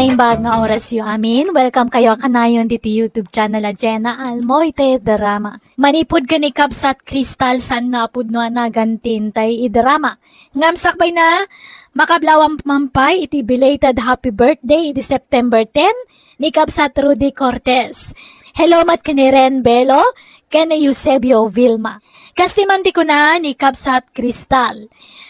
Naimbag nga oras yu amin. Welcome kayo kanayon dito YouTube channel a Jenna Almoite Drama. Manipod ka ni Kabsat Crystal san na apod no nagantin tay idrama. Ngamsakbay na makablawang mampay iti belated happy birthday di September 10 ni Kabsat Rudy Cortez. Hello mat kani Ren Belo, kani Eusebio Vilma. Kastiman di ko na ni Kabsat Crystal.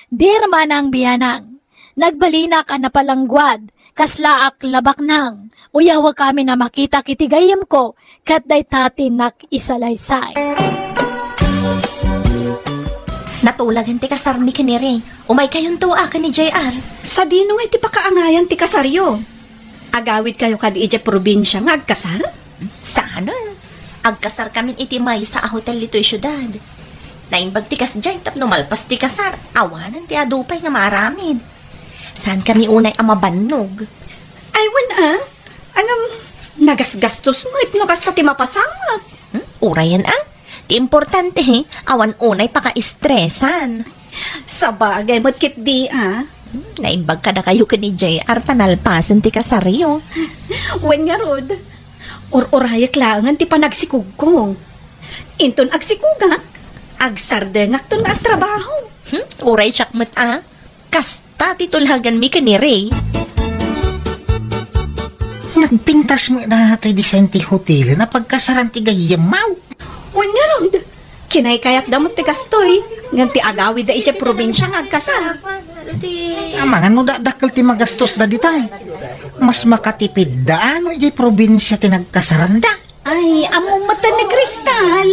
Dear manang biyanang, nagbalina ka na palangguad, kaslaak labak nang, uyawa kami na makita kitigayam ko, kat day tatin nak isalaysay. Natulagan ti kasarmi kanire, umay kayong tuwa ka ni JR. Sa dino nga iti pakaangayan ti kasaryo. Agawid kayo kadi iti probinsya nga agkasar? Sana, agkasar kami iti may sa hotel dito syudad. Naimbag ti kas dyan, tapno malpas ti kasar, awanan ti adupay nga maramid. Saan kami unay amabannog? Ay, wana, angam, nagasgastos mo, itno kasta ti mapasangat. Urayan ti importante awan unay paka-estresan. Sa bagay, matkit di Naimbag ka na kayo ka ni JR, tanalpasan ti kasaryo. Wen nga rod, urayak langan ti panagsikug ko. Inton agsikugak, agsardengak ton nga trabaho. Uray chakmat kasta titulagan mi ka ni Ray. Nagpintas mo na ito di senti hotel na pagkasaran ti gayamaw. Wen nga rod, kinaykayat damot ti kastoy, ngan ti agawid da iti probinsya nga agkasar. Mga no dakal ti magastos da ditay. Mas makatipid da ano di probinsya ti nagkasaran da. Ay, among mata ni Kristal.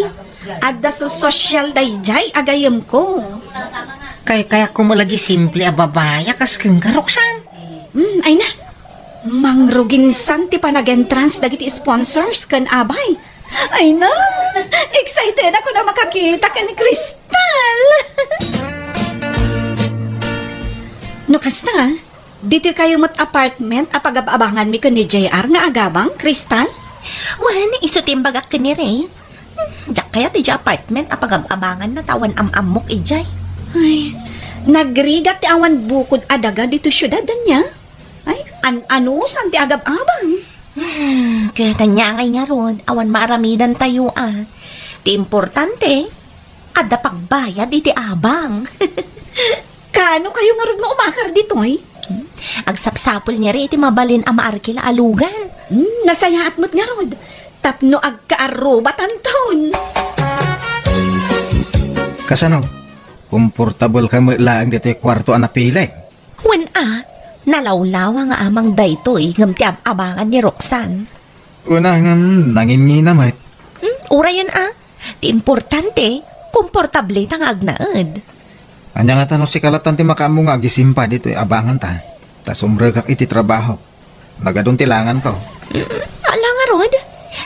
Adda so social dayjay agayam ko. Kaya kumalagi simple a babaya kas keng karoksan. Ay na. Mangruginsan ti panag-entrance dagiti sponsors kan abay. Ay na. Excited ako na makakita ka ni Kristal. No kasta, dito kayo mat apartment apag-abangan mi ka ni JR nga agabang, Kristal? Wala iso timbagak ka ni Ray. Diyak kaya ti apartment apag-abangan na tawan amok ijay. Ay, nagrigat ti awan bukod adaga dito syudadan niya. Ay, ano san ti agab-abang? Kaya tanya ngay nga ron, awan maramidan tayo Ti importante, ada pagbayad iti abang. Kano kayo nga ron nga umakar ditoy? Agsapsapol niya rin iti mabalin ang maarkila alugan. Nasayaat mo't nga rod. Tapno agkaaroba tanton. Kasano? Komportable ka mo lang dito kwarto anapilay. Wen nalawlawa nga amang daytoy ngam ti abangan ni Roxanne. Una nga nangingina mo. Ura yun ti importante, komportable tang agnaed. Anya nga tanong si kalatan ti makamu nga gisimpa dito abangan ta. Tas umregak iti trabaho. Nagadun tilangan ko. Ala nga rod,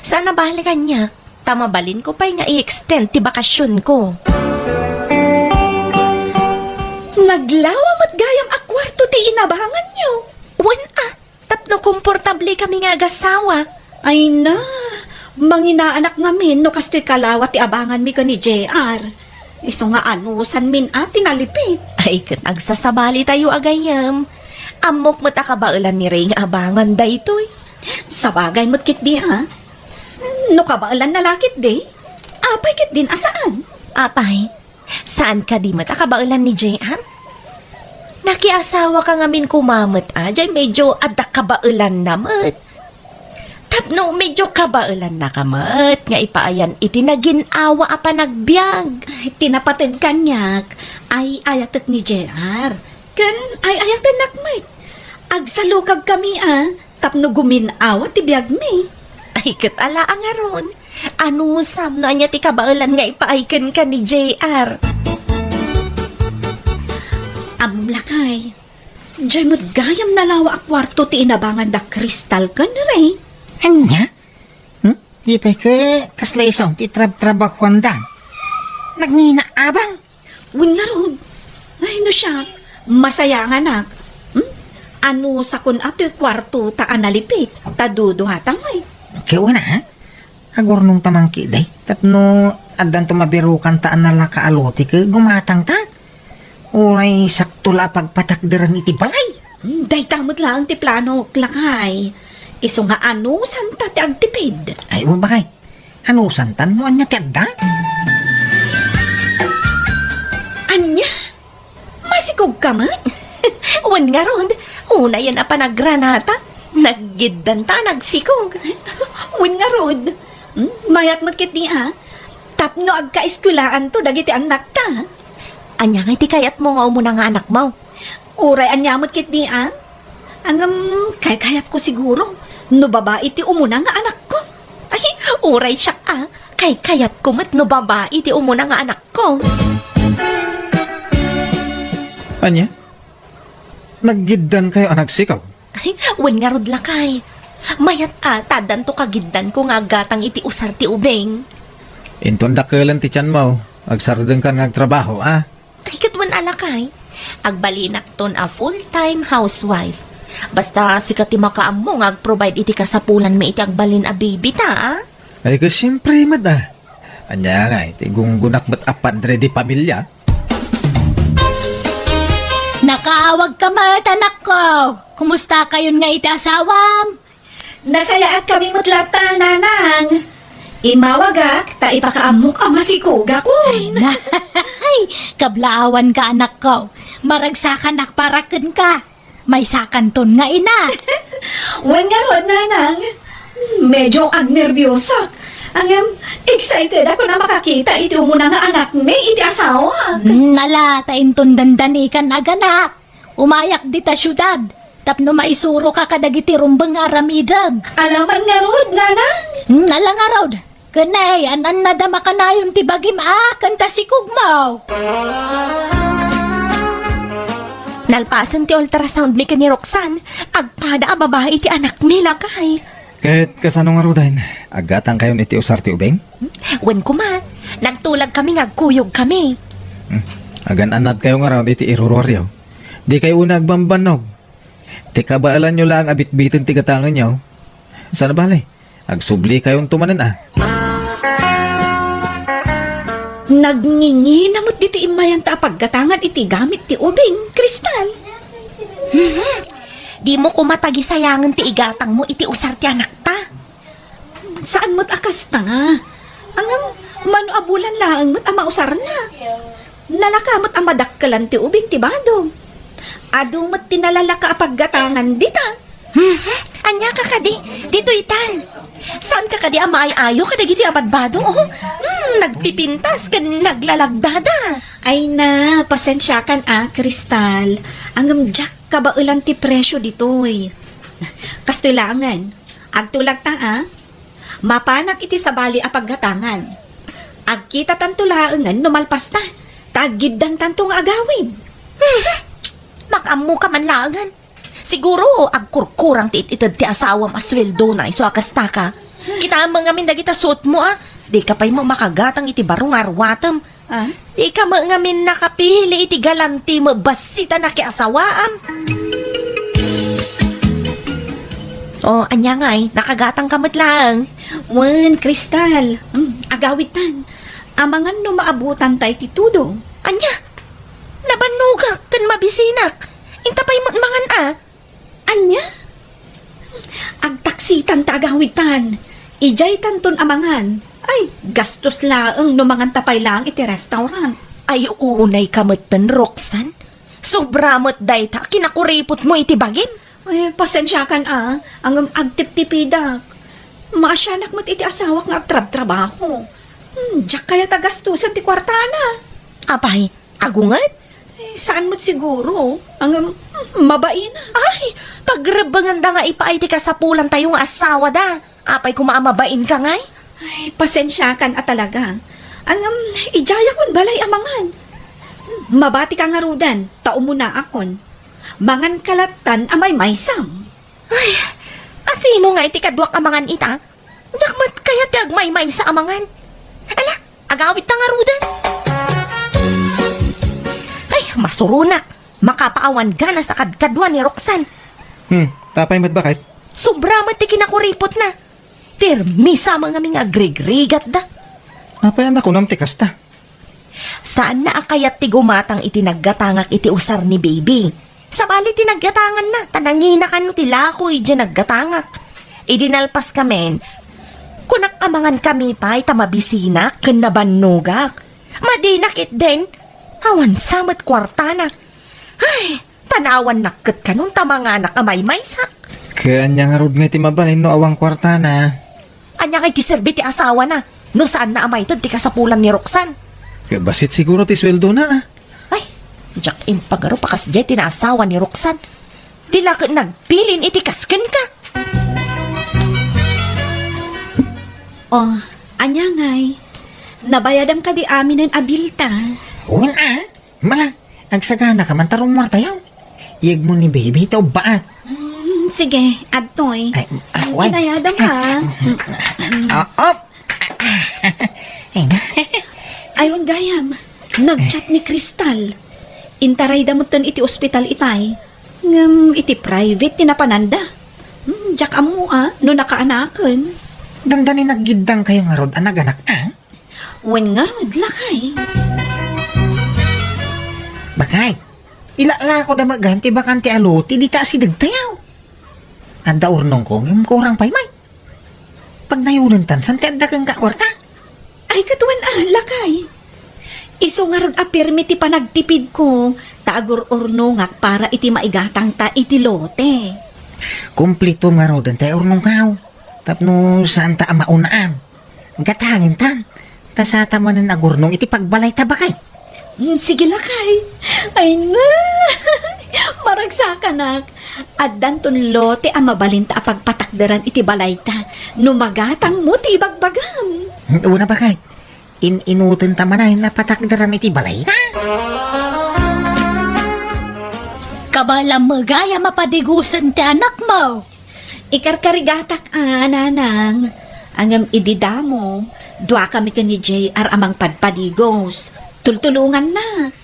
sana balikan niya. Tamabalin ko pa'y nga i-extend ti bakasyon ko. Naglawam at gayam akwarto ti inabangan nyo. Wen tapno komportable kami nga agasawa. Ay na, manginaanak ngamin no kasto'y kalawat ti abangan mi ka ni JR. Iso nga anusan min tinalipit. Ay, kat agsasabali tayo agayam. Amok mo't akabaulan ni Ray nga abangan daytoy. Sa bagay mo't kit di No kabaalan na lakit di? Apay kit din asaan? Apay, saan ka di mo't akabaulan ni JR? Nakiasawa ka ngamin kumamot Jay medyo adak kabaulan na mo't. Tapno medyo kabaulan na kamat nga ipaayan itinaginawa apa nagbiag. Tinapatid kanyak ay ayatet ni JR. Kan ay ayatet nakmay. Agsalukag kami tapno guminawa ti biag mi. Ay katala ang aron. Ano sam no anya ti kabaulan nga ipaaykan ka ni JR. Amlakay. Diyay mo't gayam nalawa ak kwarto ti inabangan da kristal kan ray. Anya? Di pa ka kasla isang ti trabahuan da. Nagnina abang. Wala ron. Ay no siya. Masaya nga nak. Ano sa kun ato kwarto ta analipit. Ta duduhatang ay. Kaya na Agor nung tamangki day. Tapno adan tumabirukan taan nala kaaloti ka gumatang ta. Uray saktula pagpatakderan iti balay. Day kamot lang ti plano, lakay. Iso nga ano, santa ti agtipid. Ay, bakay. Ano, santan mo anya ti adda? Anya? Masikog ka man? Wan nga ron, una yan a panagranata. Naggiddan ta, nagsikog. Win nga rod. Mayat matkit niya. Tapno agka-eskulaan to, dagiti anak ta. Anya nga iti kayat mo nga umuna nga anak mo. Uray anyamot kit niya. Hanggang kayat ko siguro. No babae ti umuna nga anak ko. Ay, uray siya kayat ko mat no babae ti umuna nga anak ko. Anya? Naggiddan kayo ang nagsikaw. Ay, wan nga rod lakay. Mayat tadan to kagiddan ko nga gatang iti usar ti ubeng. Inton dakalan ti tiyan mo. Agsardeng ka nagtrabaho, ah? Ay, katwan alakay. Agbalinak ton a full-time housewife. Basta sikat ti makaam mo nga agprovide iti kasapulan may iti agbalin a baby ta, Ay, ka siyempre, mad, ah. Anya nga, iti gunggunak mat apadre di pamilya. Nakaawag ka mat, anak ko. Kumusta kayon nga iti asawam? Nasayaat kami mutlata, nanang. Imawagak, ta ipakaamok ang masikuga ko. Ay, kablaawan ka, anak ko. Maragsakan nakparaken ka. May sakanton nga ina. Wan nga rod, nanang. Medyo ang nervyosa. Excited ako na makakita iti umuna nga anak may iti asawa. Nala, tainton dandanikan aganak. Umayak di ta syudad. Tapno maisuro ka kadagiti rumbeng aramidam. Alaman nga rod, nanang. Nala nga raw. Kanay, anan na dama ka na yung tibagim kanta si Kugmaw. Nalpasan ti ultrasound mi ka ni Roxanne. Agpada a babae iti anak nila kay. Kahit kasano nga rudahin, agatang kayon iti usar ti ubeng? Wen kuma, nagtulag kami ngagkuyog kami. Agan anad kayo nga raw iti iruroryo. Di kayo una agbambanog. Ti kabaalan nyo lang abit-bitin ti gatangan nyo. Sana bale? Agsubli kayong tumanan Nagngingi namot diti imayang ta paggatangan iti gamit ti ubing, Kristal. Di mo kumatagi sayangan ti igatang mo iti usar ti anak ta. Saan mo't akas ta nga? Angang manuabulan lang mo't amausar na. Nalakamot ang madakkalan ti ubing ti badong. Ado mo't tinalalaka a paggatangan dita. Anya ka kadi, dito itan. Saan ka kadi amay-ayo kadagiti abadbado? Nagpipintas ka naglalagdada. Ay na, pasensya kan Kristal. Angam jak kabaulan ti presyo ditoy. Kastulangan, agtulag ta mapanak iti sabali a paggatangan. Agkita tantulaangan numalpas ta, tagiddan tantong agawin. Makamu ka man langan. Siguro, agkurkurang ti ititid ti asawam asweldo na iso akasta ka. Kita mga min dagita suot mo Di ka pa'y mo makagatang iti barong arwatam. Di ka mga min nakapili iti galanti mo basita na kiasawaam. Anya nga'y, nakagatang kamot lang. Wan, Kristal, agawitan. Amangan no maabutan tayo ti tudong. Anya, nabanugak kan mabisinak. Inta pa'y mangan Anya? Agtaksitan ta agawitan. Ijay tanton amangan. Ay, gastos laang no mangan tapay lang iti restaurant. Ay, unay kamutan, Roxanne. Sobramot day ta, kinakuripot mo iti bagim. Ay, pasensya kan ang agtip-tipidak. Maasyanak mo't iti asawak nga agtrab-trabaho. Diyak kaya tagastusan ti kwartana. Abay, agungat? Saan mo't siguro? Ang mabain. Ay, pagrabangan da nga ipaay ti kasapulan tayo nga asawa da. Apay kumaamabain ka ngay? Ay, pasensya kan talaga. Ang ijaya kon balay amangan. Mabati ka nga rudan, tao mo na akon. Mangan kalatan amay maysam. Ay, asino nga iti kadwak amangan ita? Jakmat kaya ti agmay-may sa amangan. Ala, agawit na nga rudan. Ay, masurunak. Makapaawan gana sa kadkadwa ni Roxanne. Tapay mat bakit? Sobramat ti kinakuripot na. Permisa mga mga agrig-rigat da. Napayan ako nam tikas ta. Saan na akayat ti gumatang iti naggatangak iti usar ni baby? Sa bali tinaggatangan na. Tanangina ka no tilakoy dyan naggatangak. Idinalpas kamen. Kunak amangan kami pa itamabisina ken nabanugak. Madinakit din. Awan samat kwartana. Ay, panawan nakket ka nung tamanganak amay maysak. Kaya niya nga rod nga iti mabalin no awang kwarta na. Anya kay ti serbi ti asawa na. No saan na amay to ti kasapulan ni Roxanne. Kaya basit siguro ti sweldo na ah. Ay, jak impagaro pakas jay tinaasawa ni Roxanne. Tila ka nagpilin iti kasken ka. Oh, anya ngay. Nabayadam ka di amin ng abilta. Uwan mala, agsagana ka man tarong martayaw. Iyag mo ni baby, ito baat. Sige, adtoy. Wan. Kinayadam ha. Op! Ay na. Ayon gayam, nagchat ni Crystal. Intaray damutan iti ospital itay. Ngam iti private tinapananda. Jak amo no nakaanaken. Dandani naggidang kayo nga rod, anak-anak Wen nga rod lakay. Bakay, ilala ko na maganti bakanti aloti, di ta si dagtayaw. Anda urnong ko, yung kurang paymay. Pag nayunan tan, san ti anda kang kakwarta? Ay katuan lakay. Iso nga rod apirmi ti panagtipid ko. Taagor ornongak para iti maigatang ta iti lote. Kumplito nga rod, ante urnong kaw. Tapno saan ta amaunaan. Gatangin tan. Ta sa tamanan agurnong iti pagbalay tabakay. Sige lakay. Ay na. Maragsakanak. Addan ton lote ang mabalinta apagpatakdaran iti balay ta. Numagatang mo ti ibagbagam. Una bakay, inutin tamanay na patakdaran iti balay na. Kabalang magaya mapadigusan ti anak mo. Ikarkarigatak nanang. Angam ididamo. Dua kami ka ni JR amang padpadigos. Tultulungan na.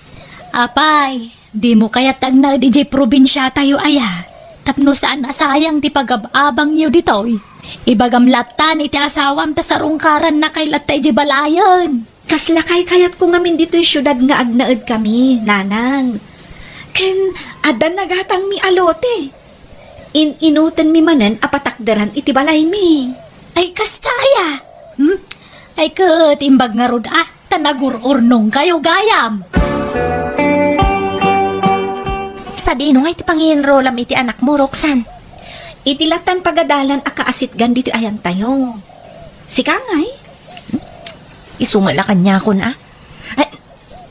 Apay, di mo kaya tag na DJ probinsya tayo aya. Tapno saan asayang ti pagababang niyo ditoy. Ibagam latan iti asawam ta sarungkaran na kay latay di balayan. Kaslakay kayat ko ngamin dito'y syudad nga agnaed kami, nanang. Ken, adan nagatang mi alote. Inutan mi manen apatakdaran iti balay mi. Ay kastaya. Ay kat imbag nga rod tanagururnong kayo gayam. Sa dino nga iti panginrolam iti anak mo, Roxanne. Itilatan pagadalan akaasit gan dito ayan tayo. Sika ngay. Isumala kanya ko na. Ay,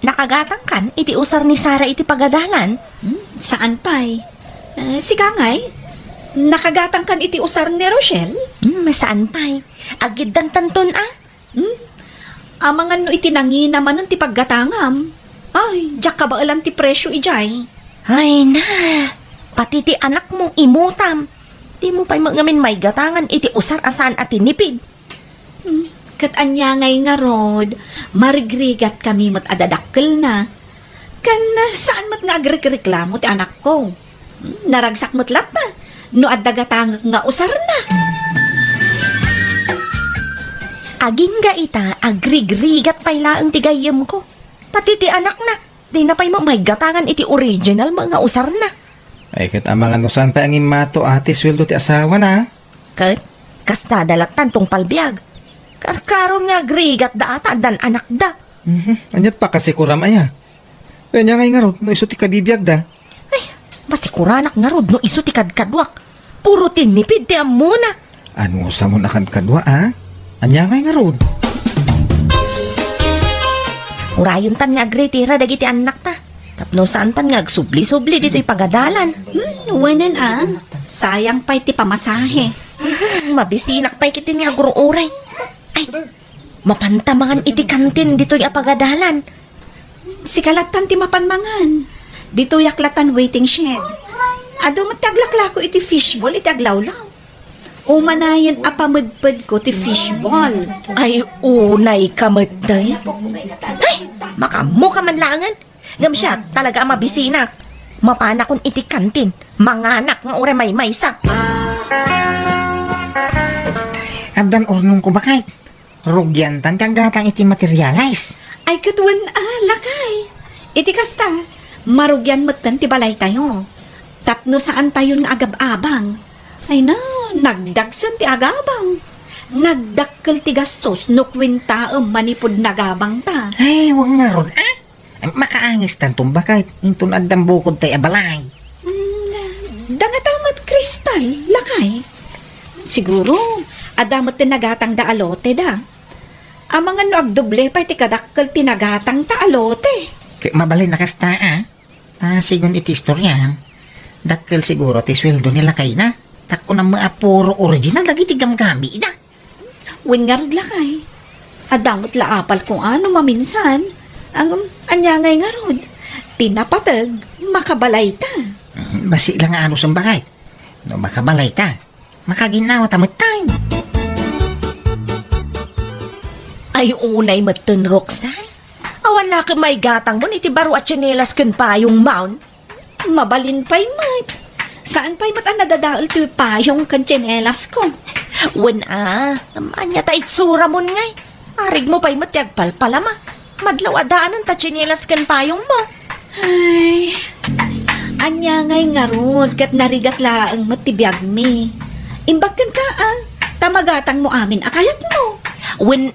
nakagatang kan, iti usar ni Sarah iti pagadalan. Saan pa'y? Sika ngay. Nakagatang kan iti usar ni Rochelle? Masaan pa'y? Agid dan tanton Amangan no itinangi naman ng ti paggatangam. Ay, jak ka ba alam ti presyo ijay? Ay na, pati ti anak mo imutam. Di mo pa'y magamin may gatangan iti usar asan at tinipid. Kat anya ngay nga rod, marigrigat kami mat adadakkel na. Kan saan mat nga agreklamo ti anak ko? Naragsak mat lat na, no adagatang nga usar na. Aging ga ita, agrigrigat pa'y laang ti gayem ko. Pati ti anak na, di na pa'y may gatangan iti original mga usar na. Ay kat amangan no saan pa ang imato ate sweldo ti asawa na. Kat, kas nadalatan tong palbiag. Karkaron nga agrigat da ata dan anak da. Anyat pa kasi kuram aya. Kanya ngay nga rod, no iso ti kabibiyag da. Ay, masikuranak nga rod no iso ti kadkadwak. Puro tinipid ti amuna. Ano sa mo nakadkadwa Anya ngay nga rod. Urayon tan nga agretira dagiti anak ta. Tapno saan tan nga agsubli-subli dito'y pagadalan. Wanan sayang pa'y ti pamasahe. Mabisinak pa'y kiti ni aguruuray. Ay, mapantamangan iti kantin dito'y apagadalan. Sikalatan ti mapanmangan. Dito yaklatan waiting shed. Ado mataglaklako iti fishball iti aglawlaw. Umanayan apamudpad ko ti fishball. Ay, unay kamatay. Ay, makamu ka man langan. Ngam siya, talaga ang mabisinak. Mapana kung iti kantin. Manganak nga ure may maysak. Adan urnong ko bakay. Rugyan tan kagatang iti materialize. Ay katuan lakay. Iti kasta, marugyan matan ti balay tayo. Tapno saan tayo nga agab-abang. Ay na, nagdagsan ti agabang. Nagdakkel ti gastos no kwenta manipod nagabang ta. Ay, wag nga ron, ah. Ang makaangis tantong bakit intun addang bukod tayo abalay. Dangatamat kristal, lakay. Siguro, adamat ti nagatang da alote da. Amang ano agdoble pa ti kadakkel ti nagatang ta alote. Kaya mabalay na kasta, ah. Sigun iti istorya. Dakkel siguro ti sweldo nila kay na. Tako na mga puro original lagi ti gamgami na. Wen nga rod lakay. Adamot laapal kung ano maminsan. Ang anyangay nga rod. Tinapatag, makabalay ta. Basi lang nga ano sa bakit. No makabalay ka. Makaginawa tamad time. Ay, unay matan, Roxanne. Awan na ka may gatang mo, iti baro at tsinelas kan pa yung mount. Mabalin pa'y mat. Saan pa'y mat ang nadadaal ti payong kantsinelas ko? Wen anya ta itsura mo ngay. Arig mo pa'y matiagpalpalama. Madlaw adaanan ta tsinelas kan payong mo. Ay, anyangay nga rod, kat narigat laang matibiyag mi. Imbag kan ka tamagatang mo amin, akayat mo. Wen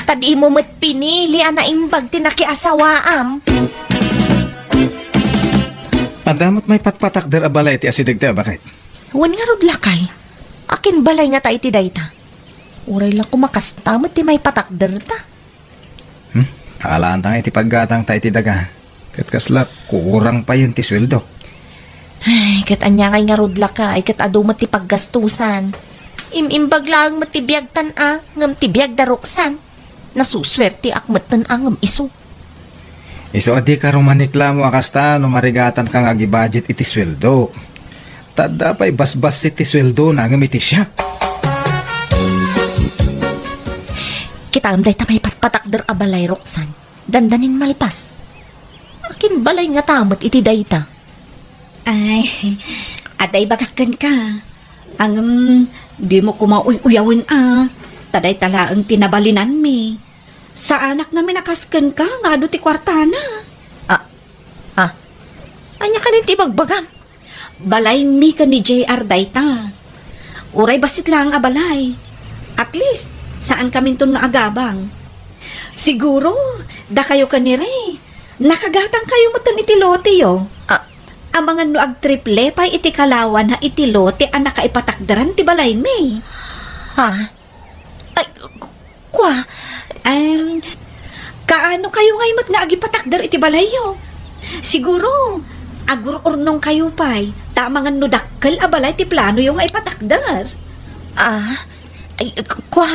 tadi mo mat pinili ana imbag tinakiasawaam. Adamot may patpatak der abalay ti asidag ta, bakit? Wen nga rod lakay. Akin balay nga ta iti dayta. Uray lang kumakastamot ti may patakder ta. Alaan tang iti paggatang ta iti daga. Kat kasla, kurang pa yun ti sweldo. Ay, kat anya nga rod lakay, kat ado mat ti paggastusan. Imbag lang matibiyag tan ngam tibiyag daroksan. Nasuswerte akmat tan ngam iso. Iso adi ka rumanikla mo akasta no marigatan kang agi-budget iti sweldo. Tada pa'y basbas iti sweldo na ngam iti siya. Kita amday ta may patpatakder abalay Roxanne. Dandanin malpas. Akin balay nga tamot iti dayta. Ay, aday bagakan ka. Ang di mo kumauy-uyawin taday talaang tinabalinan mi. Sa anak nga minakaskan ka, nga do ti kwartana. Anya ka ti magbagam. Balay mi ka ni JR dayta. Uray basit lang abalay. At least, saan kami ton nga agabang? Siguro, da kayo kanire. Nakagatang kayo matan iti lote yo. Ang mga nuag triple pay iti kalawan ha iti lote ang nakaipatakdaran ti balay mi. Ha? Ay, kwa? Kaano kayo ngay mat nga agipatakdar iti balay yo? Siguro, agur-urnong kayo pay. Tama nga nudakkel abalay ti plano yung nga ipatakdar. Ay, kwa?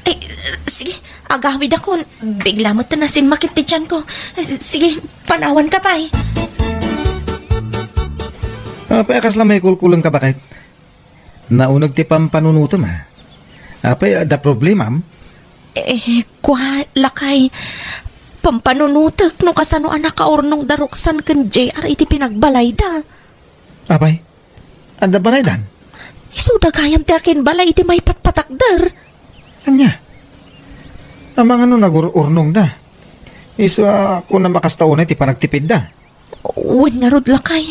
Ay, sige, agawid ako. Bigla mo tanasin makit ti tiyan ko. Sige, panawan ka pa eh. Apay kasla may kulkulang ka, bakit? Naunag ti pampanunutom, ha? Apay, da problema, Kwa, lakay. Pampanunutak no kasano anak ka ornong daroksan kan JR iti pinagbalay da. Apay, anda balay dan? Isuda kayam ti akin balay iti may patpatakder. Anya? Amang ano nagururnong da? Isa kung na makastaunay ti panagtipid da. Uwin nga rod lakay.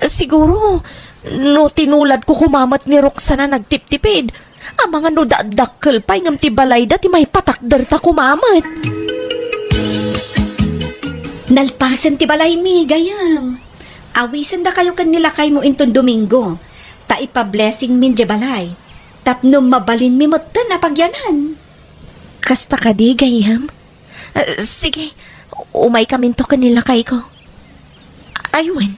Siguro, no tinulad ko kumamat ni Roxana nagtiptipid. Ang mga no dadakkel pa ngam ti balay da ti may patakder ta kumamat. Nalpasan ti balay mi, gayam. Awisan da kayo kanila kay mo inton Domingo. Ta ipa-blessing min di balay. Tapno mabalin mi matan na pagyanan. Kasta ka di, gayam? Sige, umay kamin to kanila kay ko. Ayun,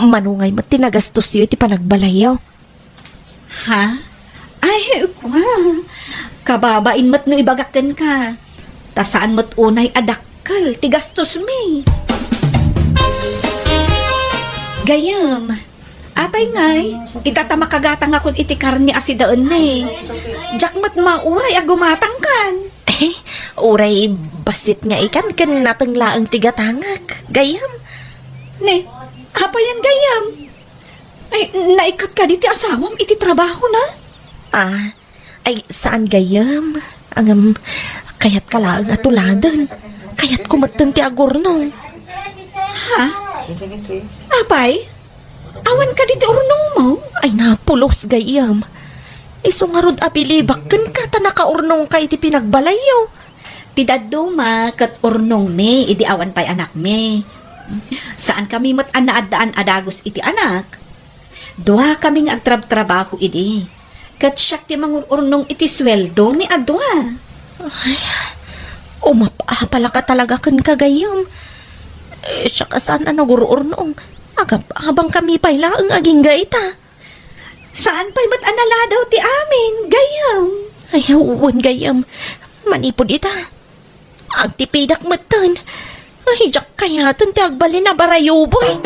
manungay mo tinagastos yun iti panagbalay yo. Ha? Ay, wow. Kababain mat no ibagakan ka. Ta saan mat unay adakkel ti gastos mi. Gayam. Apay ngay, itatama kagatang akon iti karni asidaan mi. Jak mat mauray agumatang kan. Uray, basit nga ikan kan natanglaang tigatangak. Gayam. Ne, apayan gayam. Ay, naikat ka diti asawam iti trabaho na. Ay saan gayam? Ang kayat kalaang atuladan. Kayat kumatan ti agurno. Ha? Apay? Awan ka dito urnong mo? Ay napulos gayam. Iso nga rod abilibak kan ka ta nakaurnong ka iti pinagbalayaw. Tidaduma kat urnong me, idi awan pa'y anak me. Saan kami mat anaadaan adagos iti anak? Dua kaming agtrab-trabaho idi. Kat siyak ti mangurnong iti sweldo mi adwa. Pala ka talaga kan kagayam. Siya ka sana nagururnong. Habang kami pa'y laang aging gaita. Saan pa'y mat anala daw ti amin, gayam? Ay, uwan gayam. Manipod ita. Agtipidak matan. Ay, jak kaya ti agbalin na barayuboy.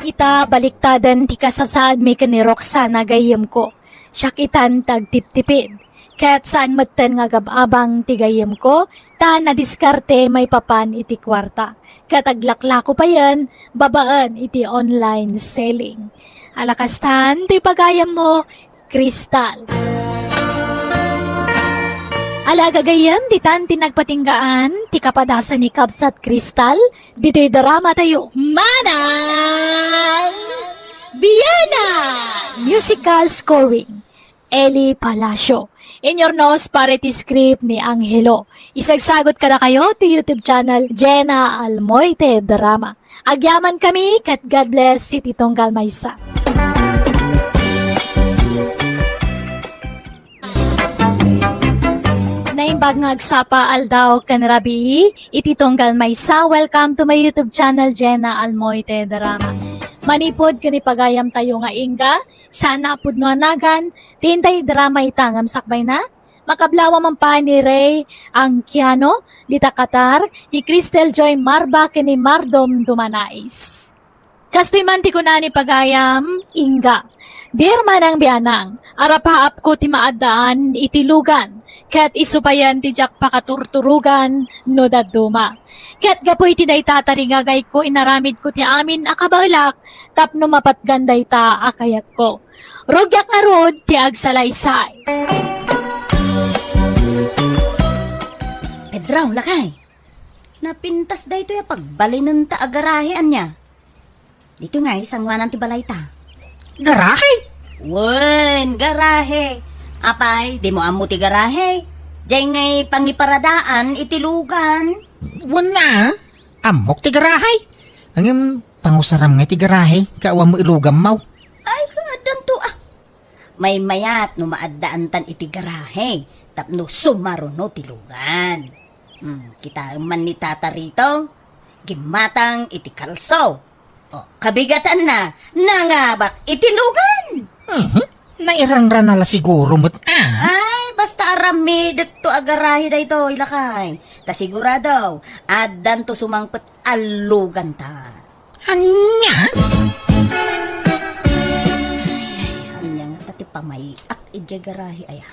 Ita baliktadan ti kasasad mi kani Roxana gayem ko. Syakitan tag tiptipid. Kat saan matan nga gababang ti gayem ko, ta na diskarte may papan iti kwarta. Kat aglaklako pa yan, babaan iti online selling. Alakastan, ti pagayam mo, Kristal. Alaga gayam, di tan tinagpatinggaan, ti kapadasan ni Kabsat Kristal, dito'y drama tayo. Manang Biyana! Musical scoring, Eli Palacio. In your nose, parity script ni Angelo. Isagsagot ka na kayo to YouTube channel Jenna Almoite Drama. Agyaman kami, kat God bless si Titong Galmaysa. Naimbag nga agsapa aldaw kanrabi, ititong Galmaysa. Welcome to my YouTube channel Jenna Almoite Drama. Manipod kani pagayam tayo nga ingga, sana pud no anagan, tintay drama itangam sakbay na. Makablawa man pa ni Ray ang Kiano, dita Qatar, ni Cristel Joy Marba kani Mardom Dumanais. Kastoy man ti kunani pagayam, ingga. Dear manang bianang, arapaap ko ti maadaan itilugan, kat isupayan ti jak pakaturturugan no daduma. Kat gapoy ti day tataringagay ko inaramid ko ti amin akabalak, tapno mapatganday ta akayat ko. Rogyak nga rod ti agsalaysay. Pedraw, lakay. Napintas da ito yung pagbalinan ta agarahean niya. Dito nga, isang wanan ti balay ta. Garahe? Wen, garahe. Apay, di mo amo ti garahe. Diyay ngay pangiparadaan, itilugan. Wala. Amok ti garahe. Ang pangusaram nga ti garahe, kaawa mo ilugam mau. Ay, kadan to ah. May mayat no maadaan tan iti garahe. Tapno sumaro no tilugan. Kita man ni tata rito. Gimatang iti kalso. O, kabigatan na. Nangabak itilugan. Nairang ranala siguro mo't Ay, basta arami dito agarahe da ito, ilakay. Ta sigurado, adan to sumangpet alugan ta. Anya? Anya nga tati pamayak iti garahe aya.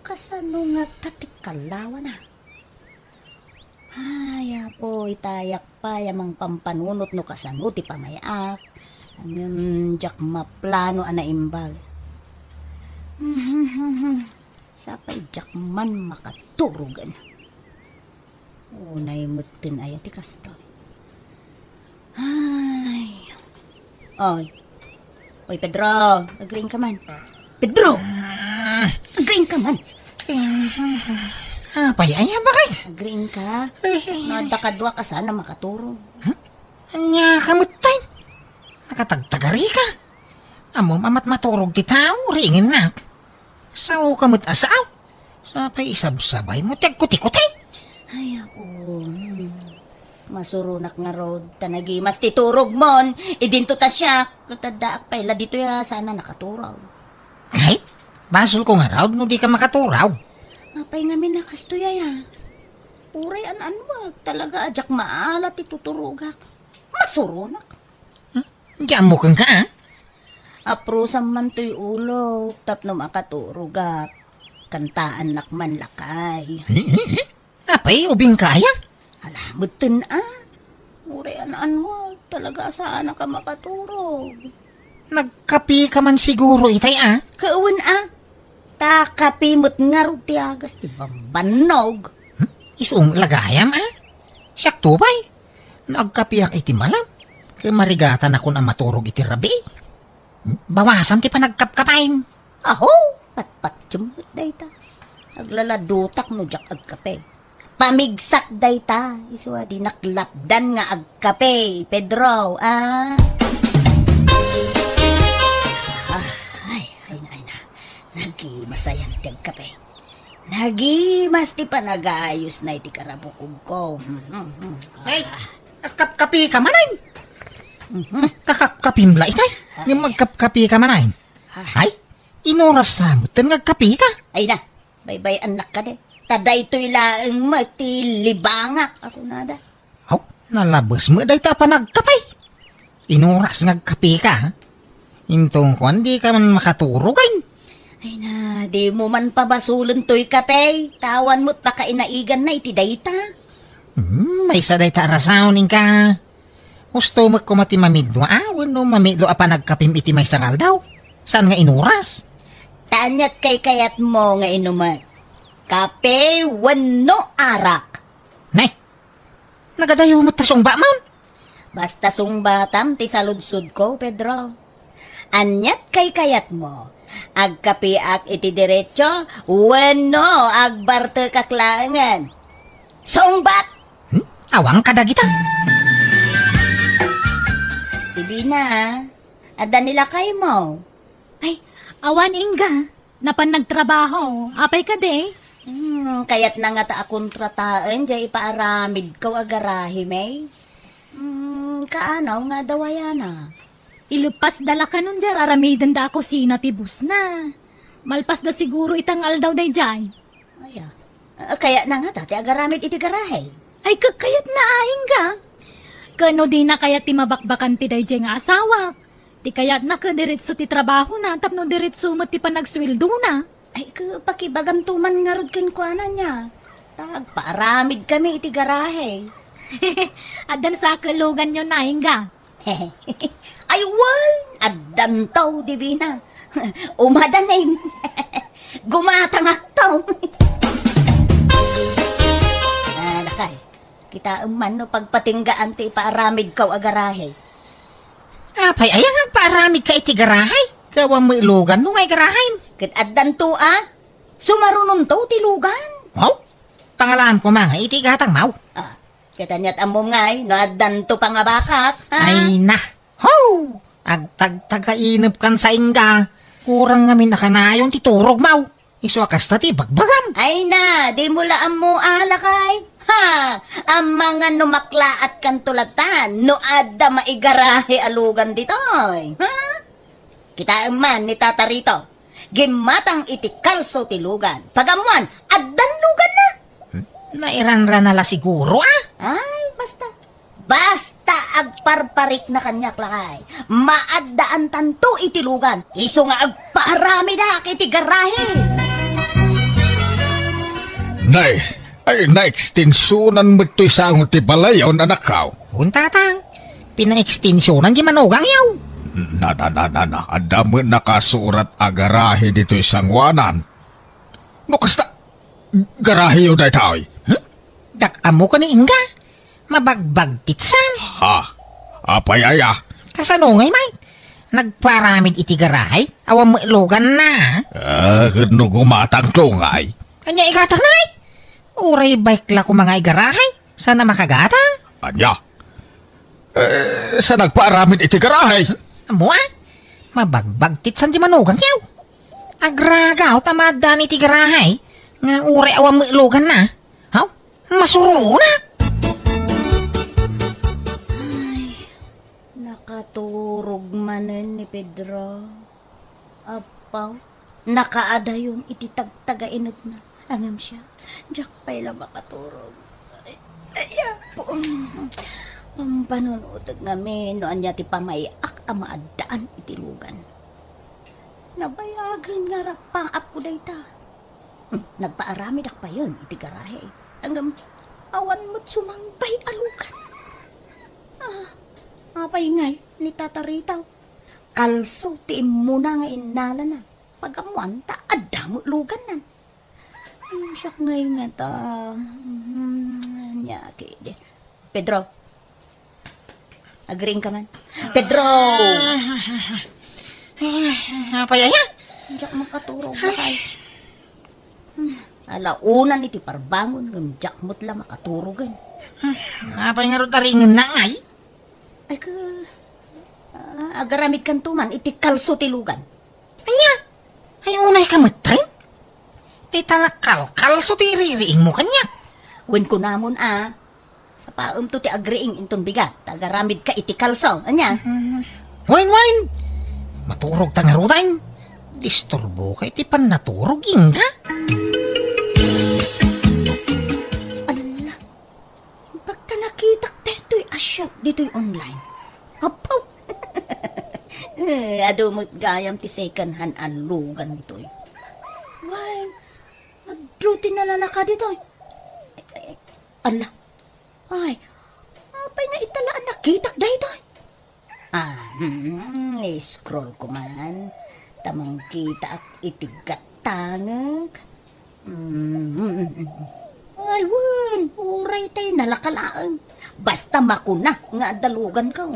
Kasano nga tati kalawa na. Ay, po, itayak pa yamang pampanunot no kasano ti pamayak. Jak maplano ana imbag. Sapay jak man makaturugan. Unay mutin ay ti kasto. Ay. Oy. Oy, Pedro. Agring ka man. Pedro! Agring ka man. Payaya bakit? Agring ka. Nadakadwa ka sana makaturo. Anya kamutay. Nakatagtagari ka. Amo mamat maturog ti tao, ringin nak. Sao kamut asaw? Sapay isabsabay mo tagkuti-kutay. Ay, ako. Masurunak nga rod. Tanagi, mas titurog mon. Idinto ta siya. Katadaak pa ila dito ya. Sana nakaturaw. Ay, basol ko nga raw no di ka makaturaw. Apay nga minakastoya ya. Uray an-anwag. Talaga ajak maalat ituturugak. Masurunak. Diyan mo kang ka, ha? Aprusam man to'y ulo. Tapno makaturugak. Kantaan lakman lakay. Apay, ubing kaya? Alamutin Uray an-anwag. Talaga sana ka makaturog. Nagkapi ka man siguro itay, ah? Kauwan takapimot nga ro tiagas, di ba? Banog. Isong lagayam, ah? Siyak tupay. Nagkapiyak iti malam. Kaya marigatan ako na maturog iti rabi. Bawasan ti pa nagkapkapain. Aho, patpatsyumot dayta. Aglaladutak no jak agkape. Pamigsak dayta. Iswa di naklapdan nga agkape, Pedro, ah. Ay na. Nagimasayan ti agkape. Nagimas ti pa nag-aayos na iti karabukog ko. Ay, nagkapkapi ka manayin. Kakapkapimla itay. Yung magkapkapi ka manayin. Ay, inoras sa mo. Nagkapi ka. Ay na, bye-bye anak ka de. Taday to'y laang matilibangak. Ako nada. Oh, nalabas mo. Day ta pa nagkapay. Inoras nagkapi ka, ha? Intong ko, hindi ka man makaturugay. Ay na, di mo man pabasulon to'y kape. Tawan mo't baka inaigan na iti dayta. May sa day ta rasawnin ka. Gusto mo ko mati mamidlo. Wano mamidlo pa nagkapim iti may sangal daw. Saan nga inuras? Tanyat kay kayat mo nga inumat. Kape, wano arak. Nay, nagadayo mo tasong ba, man? Basta sungbatam ti saludsud ko, Pedro. Anyat kay kayat mo. Agkapiak iti diretso, wano agbarte kaklangan. Sungbat! Awang kadagita. Hindi na, ada nila kay mo. Ay, awan Inga. Napan nagtrabaho. Apay ka de. Kaya't na nga ta akong trataan, jay ipaaramid ko agarahi, may. Kaanaw nga dawayana. Ilupas dala ka nun jar. Aramidan da ako sina tibus na. Malpas da siguro itang aldaw day jay. Ay, kaya na nga dati agaramid iti garahe. Ay, kakayat na Inga. Kano di na kaya ti mabakbakan ti day jay nga asawa. Ti kayat na kadiritso ti trabaho na. Tapno diritso mo ti panagswildo na. Ay, pakibagamtuman nga rod kinkwana niya. Paaramid kami iti garahe. Adan sa kalugan nyo na Inga. Ay, wal! Addan taw, divina. Umadanin. Gumatangak taw. Lakay, kita man no pagpatinggaan ti paaramid kaw agarahe. Apay, ayang ang paaramid ka iti garahay. Kawang may ilugan nung ay garahay. Kat addan to, sumarunong taw tilugan. Wow, pangalam ko mga iti gatang mau. Katanyat amom ngay, no addan to pangabakak. Ay na, ho! Agtagtagainip kan sa inga. Kurang ngamin na kanayon ti turog mau. Iswakas ta ti bagbagam. Ay na, di mula mo alakay. Ha, ang mga numakla at kantulatan, no adda maigarahe alugan ditoy. Ha? Kita man ni Tata Rito, gimatang iti kalso tilugan. Pagamuan, addan lugan na. Nairanran nala siguro Ay, basta agparparik na kanyak lakay. Maaddaan tanto itilugan. Iso nga agparami na iti garahe. Nay, ay na-extensionan mo ito'y sangot ti balayaw na nakaw. Untatang, pina-extensyonan di manugang yaw. Na, adamo nakasurat agarahe dito'y sangwanan. No, kasta, garahe yun na itaoy. Dakamo ko ni Inga. Mabagbag titsan. Ha, apay aya. Kasano ngay may? Nagparamid iti garahay. Awang mailogan na. Kano gumatang tungay. Kanya igatang na ay. Uray bike la ko mga igarahay. Sana makagatang. Anya? Sa nagpaaramid iti garahe. Amo mabagbag titsan di manugang yaw. Agragaw tamadan iti garahay. Nga uray awang mailogan na. Haw, masuro na. Nakaturog manen ni Pedro. Apaw, nakaada yung ititagtagainot na. Angam siya. Diyak pa'y lang makaturog. Pampanunutag ngamin, no anya ti pamayak ang maadaan itilugan. Nabayagan nga rapaap ko dayta. Nagpaaramid ak pa yun, iti garahe. Hanggang awan mo't sumangbay alugan. Apay ngay, ni Tata Ritaw. Kalso ti muna nga inala na. Pagamuan ta, adamo lugan nan. Siya ngay nga ta. Nyaki de. Pedro, Agreeing ka man? Pedro! Apa ya? Diyak makaturog ba kay? Alaunan iti parbangon ng diyak mo't lang makaturogan. Apa yang harus taringin na ngay? Ay ka... agaramid kan tuman iti kalso tilugan. Anya? Ay unay ka matay? Ti talakal so ti ririing mo kanya. Wen ko namon sa paum to ti agreeing inton bigat. Agaramid ka iti kalso. Anya? Wine. Maturog tangarutan. Disturbo kay ti pan naturog inga. Ala, pagka nakita dito'y asyap, dito'y online. Apaw! Adumot gayam ti second hand alugan dito'y. Why, madruti na lalaka dito'y. Ala, ay, apay na italaan nakitak dito'y. Scroll ko man. Tamang kita at itigatangag. Ay, wan, uray tayo nalakalaan. Basta makuna nga dalugan ka.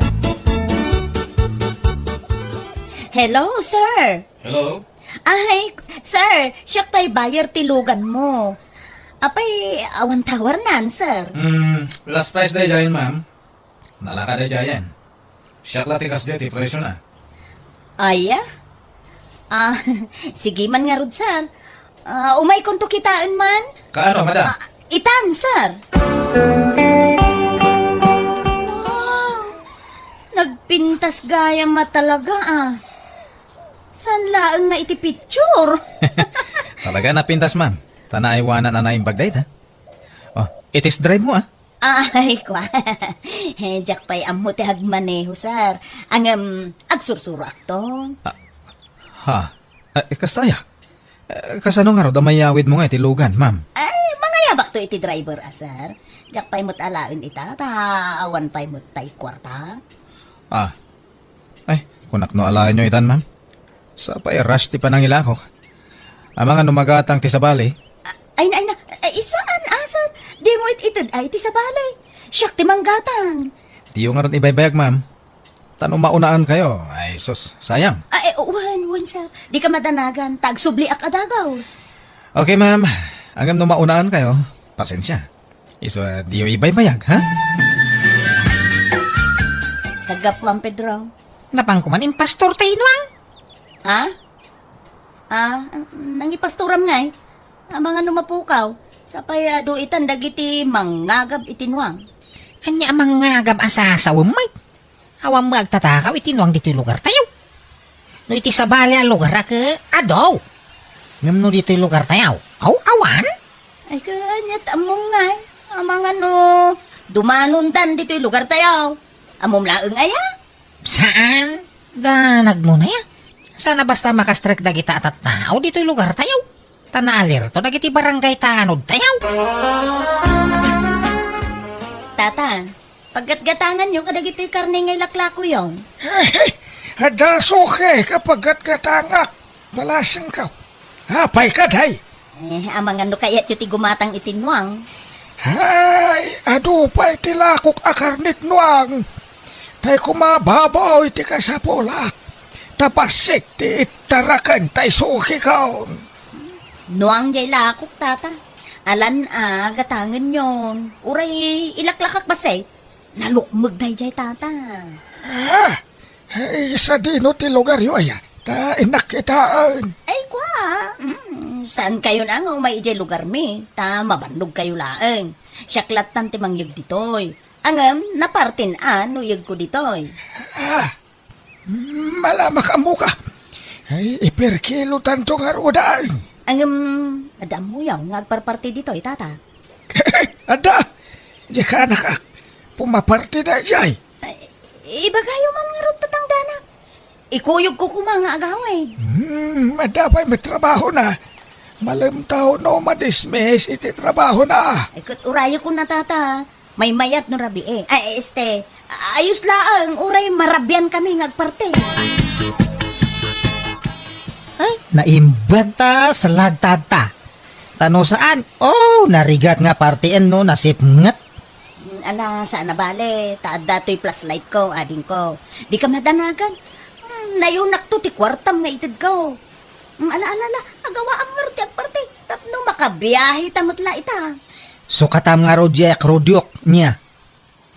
Hello, sir. Hello? Ay, sir, siya tayo buyer tilugan mo. Apay, awan tawar nan, sir. Last price day dyan, ma'am. Nalaka day dyan. Siyak latikas dyan, ti presyo na. Aya? Sige man nga rod, sir. Umay kung to kitaan man? Kaano, madam? Itan, sir. Nagpintas gayang matalaga San laang na iti picture? Talaga napintas, ma'am. Tanaiwanan na naing bagday, ha? Oh, itis drive mo, Ay, kwa. Jack pa'y ammo ti hagmaneho, sir. Ang agsursuro akto. Ha? Kastaya? Kasano nga ro, damayawid mo nga itilugan, ma'am. Ay, mga yabak to iti driver, sir. Jack pa'y mo't alain ita, awan pa'y mo't tay kwarta. Ay, kunak no alayan nyo itan, ma'am. Sa pa'y rush ti panangila ko. Ang mga numagatang ti sa bali. Ay, isaan, sir? Di mo itid ay ti sa balay. Siyak ti manggatang. Di yung nga ron ibaybayag, ma'am. Tanong maunaan kayo. Ay, sus, sayang. Ay, wan, sir. Di ka madanagan. Tagsubli ak adagaws. Okay, ma'am. Hanggang numaunaan kayo, pasensya. Iso, di yung ibaybayag, ha? Tagapuan, Pedro. Napang kuman impastor tayo nuang. Nangipastoram nga ang mga numapukaw. Sa payado itan dagiti mangagab itinwang. Anya amang nga agam asasawa mo ay. Awang magtatakaw itinuang dito lugar tayo. No iti sa bali ang lugar adaw. Ngam no dito lugar tayo. Awan? Ay kanyat among nga ang mga dumanundan dito lugar tayo. Amom laeng aya. Saan? Danag mo na ya. Sana basta makastrek dagita atat tao dito lugar tayo. Tanaalir to dagiti barangay tanod tayo. Tata, paggatgatangan nyo kadagito yung karne ngay laklako yung. Hadaso kay kapag gatgatangak. Balasan ka. Hapay ka, day. Amang ano kaya ti gumatang itinwang. Hay, adu pa iti lakok akarnit nuang. Tay kumababaw iti kasapula. Tapasik ti itarakan tay suki kaon. Nuang jay lakok, tata. Alan gatangan yon. Uray ilaklakak basay. Nalukmag day jay, tata. Ay, sa dino ti lugar yo aya. Ta inakitaan. Ay, kwa. Saan kayo na nga may ijay lugar mi? Ta mabandog kayo laeng. Siyaklatan ti mangyag ditoy. Angam, napartin nuyag ko ditoy. Malama ka mo ka. Ay, iperkilo tanto nga rodaan. Adam mo yaw, ngagparparti ditoy, tata. Ada, di ka naka. Pumaparti na jay. Iba kayo man nga ron tatangdana. Ikuyog ko kumanga agaway. Madapay may trabaho na. Malimtaw no madismiss iti trabaho na. Ay, urayo ko na, tata. May mayat no rabi Ay, ayos laang, uray marabyan kami ngagparte. Ay, naimbag ta sa lagtad ta. Tano saan? Oh, narigat nga partian no, nasipngat. ala, saan na bale? Taad dato'y plus light ko, ading ko. Di ka madanagan. Nayunak to, ti kwartam nga itid ko. Ala, agawa ang marti at parte. Tapno makabiyahe tamutla ita. So katam nga rodya krodyok niya.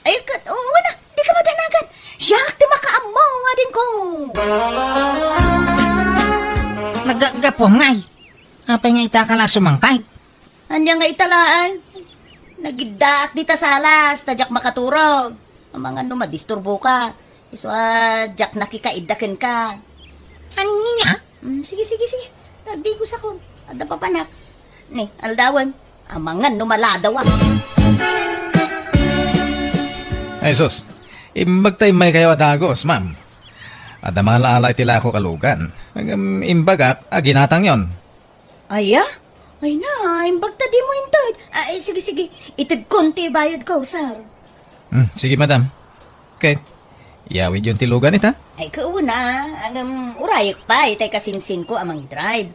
Ay, oo na, di ka madanagan. Siyak, ti makaamo, ading ko. Nagagapo ngay. Apay nga itakala sumangkay. Anya nga italaan. Nagiddaak di ta salas, tadyak makaturog. Ang mga madisturbo ka. Iso jak nakikaiddaken ka. Anya? Sige. Tagdi ko sa kon. Ada pa panak. Ni, aldawan. Ang mga numaladaw ah. Ay sus, imbag tayo may kayo atagos, ma'am. At malala itila ako kalugan. Imbagak, ginatang yon. Aya? Ay na, imbagta di mo intod. Ay, sige. Itid konti bayad ko, sir. Sige, madam. Okay. Yawid yung tilugan ita. Ay, kauna. Ang urayak pa. Itay kasinsin ko amang drive.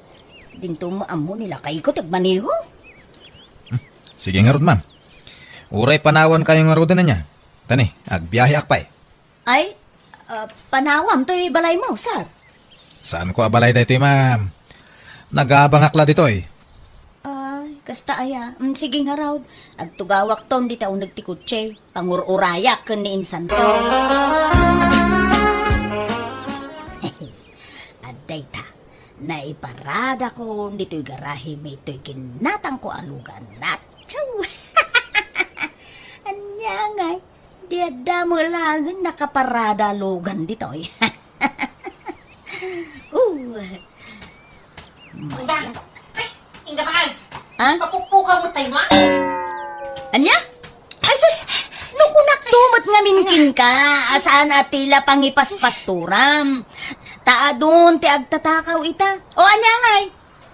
Dinto mo amo nila kay ko tagmaniho. Sige nga rod, ma'am. Uray panawan kayong nga na niya. Tani, agbiyahe akpay. Ay, panawam to'y balay mo, sir. Saan ko abalay dito, ma'am? Nag-aabang akla dito eh. Ay, kasta aya. Sige nga raw. Agtugawak ton di taong nagtikutse. Pangururayak kan ni insan to. Aday ta. Naiparada ko dito'y garahe may to'y kinatang ko alugan. Natsaw. Anya nga. Di ada mo lang nakaparada alugan dito'y. Inga bakal. Ha? Papupuka mo tayo nga. Anya? Asus, nukunak tumot nga minkin ka. Asaan atila pangipaspasturam. Taadun ti agtatakaw ita. O anya ngay?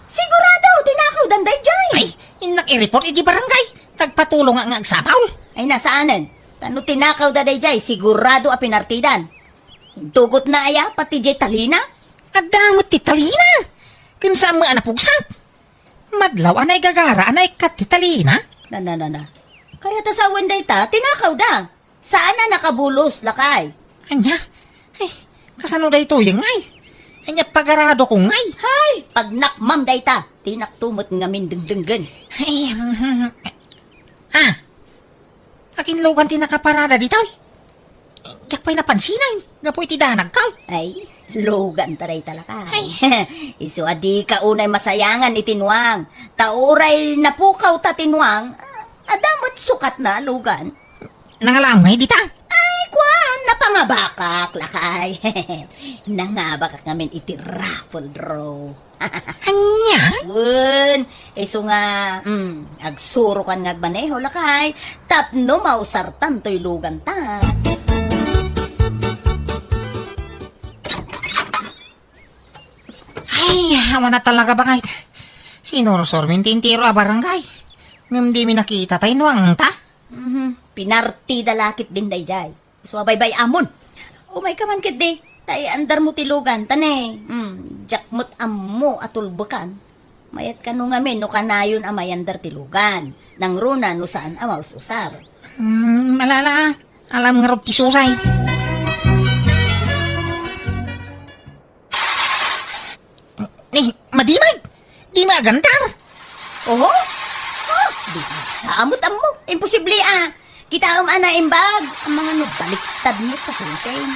Sigurado, tinakaw danday jay. Ay, inak i-report iti barangay. Tagpatulong nga agsapaw. Ay nasaanan? Tano tinakaw daday jay, sigurado a pinartidan. Tugot na aya, pati jay talina? Adamot ti talina. Kinsa mo anapugsak. Madlaw anay gagara anay kat ti talina. Na. Kaya ta sa wenday ta, tinakaw da. Saan na nakabulos, lakay? Anya? Ay, kasano da ito yung ngay? Anya pagarado ko ngay. Hay, pag nakmam day ta, tinaktumot nga mindengdenggen. Ay, akin lugan ti nakaparada dito. Diyak pa'y napansinan. Gapo iti danag ka. Ay, logan taray talaka. Isu adi ka unay masayangan itinwang. Tauray napukaw ta tinwang. Adamot sukat na lugan. Nangalamay dita. Ay, kwan, napangabakak lakay. Nangabakak ngamin iti raffle draw. Anya? Gun, isu nga, agsuro kan ngagmaneho lakay. Tapno mausartan to'y lugan ta. Ay, awa na talaga ba kahit sinurusor mintintiro a barangay. Ngam di mi nakita tayo nuwang ta. Pinarti dalakit din dayjay. So baybay amon. Umay ka man kit di. Tay andar mo tilugan tane. Jakmot ammo atulbukan. Mayat kanu ngamin no kanayon amay andar tilugan. Nang runa no saan amaus usar. Malala. Alam nga rob ti susay. Madimag. Di magandar. Oho? Di samot ammo. Imposible Kita ana imbag. Ang mga nubaliktad mo pa sunsen.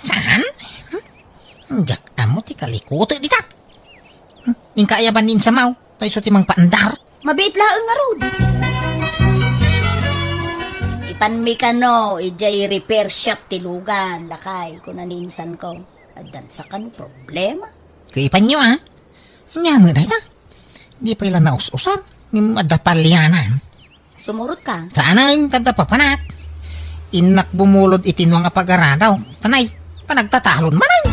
Saan? Jak amo ti kalikuto dita. Ning kaya ba nin sa mau? Tayo so timang paandar. Mabit laeng nga rod. Ipanmi ka no, ijay repair shop tilugan, lakay, kung naninsan ko. Adan sa kan problema. Kaipan nyo Nya mo dahil Di pa ilan naus-usan. Ngim adapalyanan. Sumurot ka. Sana yung tanda papanat. Inak bumulod itinwang apagaradaw. Tanay, panagtatalon manay.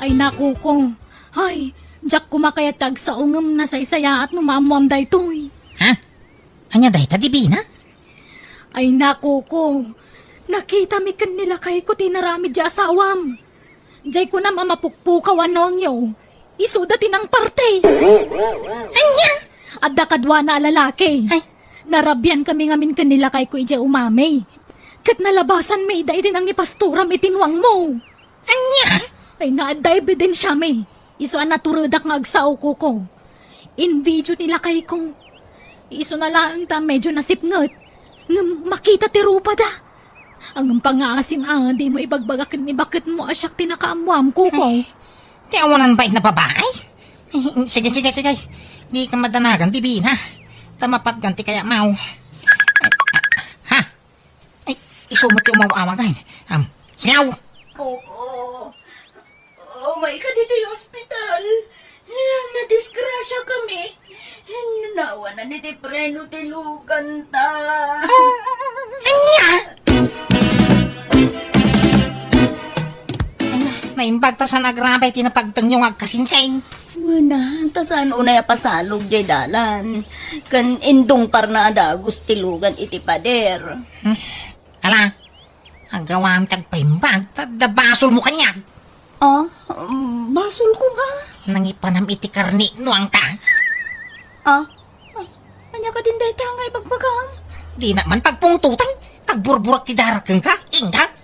Ay naku ko. Ay, Jack kumakayatag sa ungam na saysaya at numamuam daytoy. Ha? Anya dahil tadibina? Ay naku ko. Nakita mi kan nila kay ko tinarami di asawam. Jay ko na mamapukpukawan nong yo. Isuda tinang parte. Anya? At dakadwa na lalaki. Ay. Narabyan kami ngamin kanila kay ko ija umamay. Kat nalabasan may day din ang ipasturam itinwang mo. Anya? Ay naaday din siya may. Iso ang naturudak nga agsaw ko. In video nila kay kong. Iso na lang ta medyo nasipngot. Nga makita ti rupa da. Ang pangasim di mo ibagbagak ni bakit mo asyak tinakaamwam ko. Di awanan ba na babae? Sige. Di ka madanagan, di bin, ha? Tamapat ganti kaya mau. Ha? Ay, isumot yung mawawagain. Hiyaw! Oo. Oh my God, dito yung hospital. Nadisgrasya kami. Nawa na ni Preno tilugan ta. Naimbag ta sa nagrabay, tinapagtang yung agkasinsain. Wala, tasan unay pasalog jay dalan. Kan indong parna adagos tilugan iti pader. Ala, ang gawam tagpaimbag, tadabasol mo kanyag. Ah, basol ko ka. Nangipanam iti karni no ang ta. Ah, anya ka din dahi tangay pagbagam. Di naman pagpungtutan, tagburburak ti darakeng ka, ingka.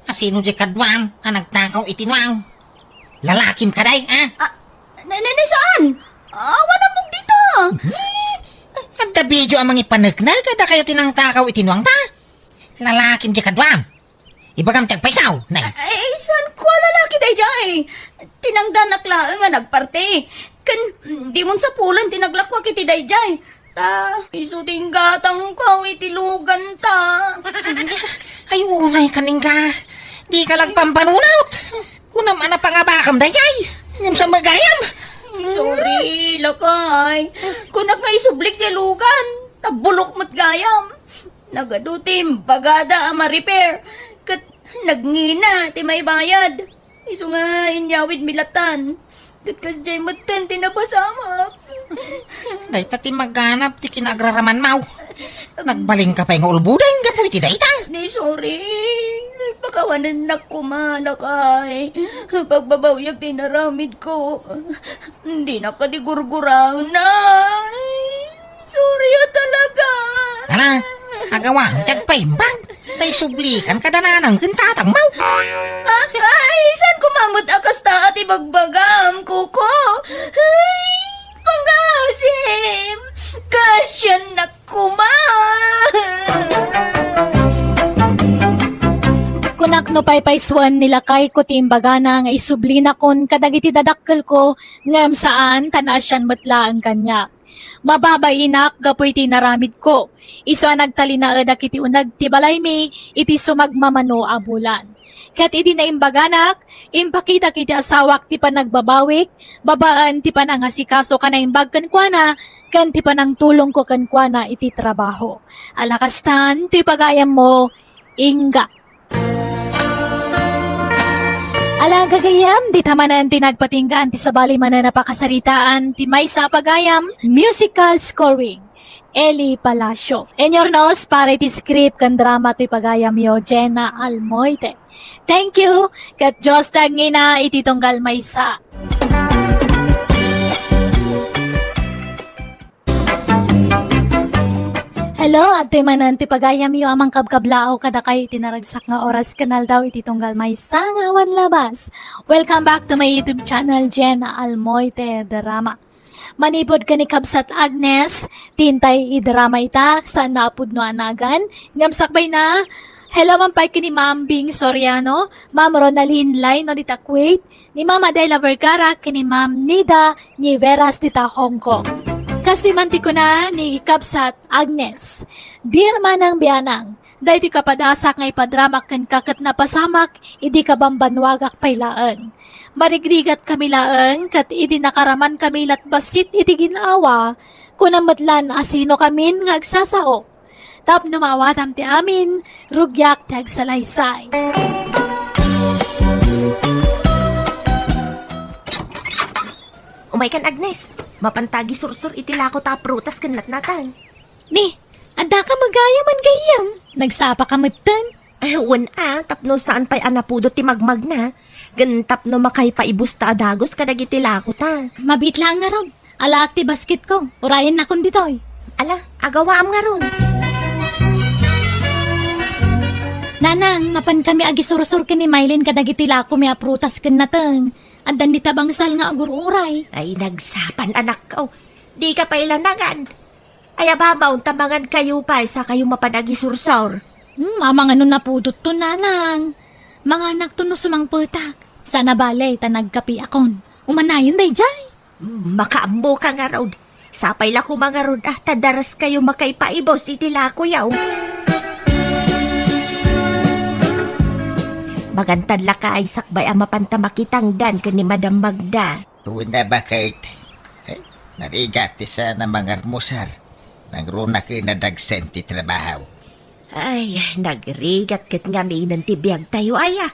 Asino di kadwam, nagtakaw itinwang. Lalakim ka day, ha? Saan? Wala mong dito. Kada video amang ipanagna, kada kayo tinangtakaw itinwang ta. Lalakim di kadwam. Ibagam tagpaisaw, nay. Saan ko lalaki dahi jay? Tinangdanak lang nga nagparte. Kan, di mon sa pulan tinaglakwak iti dahi jay. Ta, isuting gatang ko itilugan ta. Ay, unay kaning ka. Di ka lang pampanunot. Kunam ana pangabakam dayay. Ngam sa magayam. Sorry, lakay. Kunak nga isublik jay lugan. Tabulok mat gayam. Nagadutim, bagada ama repair. Kat nagngina, ti may bayad. Iso nga inyawid milatan. Kat kasjay matan tinapasamak. Day tati magganap ti kinagraraman mau. Nagbaling ka pa yung ulbudan, gapo iti dayta. Ni sorry. Pakawanan na kumalakay. Pagbabawyag tinaramid ko. Hindi na kadigurgurang na. Sorry talaga. Hala, agawa, tagpaimbag. Tay sublikan kadananang kintatang mau. Ay, saan kumamot akas ta at ibagbagam, kuko? Ay, pangasim! Kasyan na Kunak no paypayswan nila kay ko timbaga na nga isubli na kon kadagiti dadakkel ko ngam saan tanasyan matla ang kanya. Mababainak gapoy tinaramid ko. Iso nagtalina edak iti unag tibalay mi iti sumagmamano abulan. Kat iti na imbaganak, impakita kiti asawak ti panagbabawik, babaan ti panangasikaso ka na imbag kankwana, kan ti panang tulong ko kankwana iti trabaho. Alakastan, ti pagayam mo, Inga. Ala gagayam, di tamanan tinagpatinggaan ti sabali mananapakasaritaan ti may sa pagayam, musical scoring. Eli Palacio. Enyornos para iti script kan drama ti pagayam yo Jenna Almoite. Thank you. Kat Diyos tangina iti tunggal maysa. Hello, at manan ti pagayam yo amang kabkablao kada kay tinaragsak nga oras kanal daw iti tunggal maysa nga awan labas. Welcome back to my YouTube channel Jenna Almoite Drama. Manipod ka ni Kabsat Agnes, tintay idrama ita, saan naapod no anagan, ngamsakbay na, hello mampay ka ni Ma'am Bing Soriano, Ma'am Ronaldine Lai no dita Kuwait, ni Ma'am Adela Vergara, kini Ma'am Nida Niveras dita Hong Kong. Kasimanti ko na ni Kabsat Agnes, dear manang biyanang, dahil ti kapadasak nga ipadramak kan kakat na pasamak, idi ka bambanwagak paylaan. Marigrigat kami laan, kat idi nakaraman kami lat basit iti ginawa, kunamadlan asino kamin nga agsasao. Tap numawatam ti amin, rugyak tag salaysay. Umay kan Agnes, mapantagi sursur itilako ta prutas kan latnatan. Ni, anda ka magayaman gayam, nagsapa ka matan. Tapno saan pa'y anapudo ti magmag na. Tapno makay paibus ta adagos kadagiti lako ta. Mabit lang nga ron, alaak ti basket ko, urayan na kon ditoy. Ala, agawaam nga ron. Nanang, mapan kami agi sursur ken ni Maylin kadagiti lako mi aprutas ken nateng. Andan di tabangsal nga agururay. Ay, nagsapan anak ko. Di ka pa ilanangan. Ay, ababaw, tabangan kayo pa sa kayo mapanagi sursor. Amang ano na pudot to, nanang. Mga anak to no sumang putak. Sana balay, tanagkapi akon. Umanayon day jay. Makaambo ka nga raw. Sapay la ko mga rod, tadaras kayo makaipaibos, itila ko yaw. Magantan la ka ay sakbay ang mapantamakitang dan ka ni Madam Magda. Una bakit? Narigat sa na mga armusar. Nangruna kayo na dagsenti trabaho. Ay, nagrigat kat nga may nantibiyag tayo aya.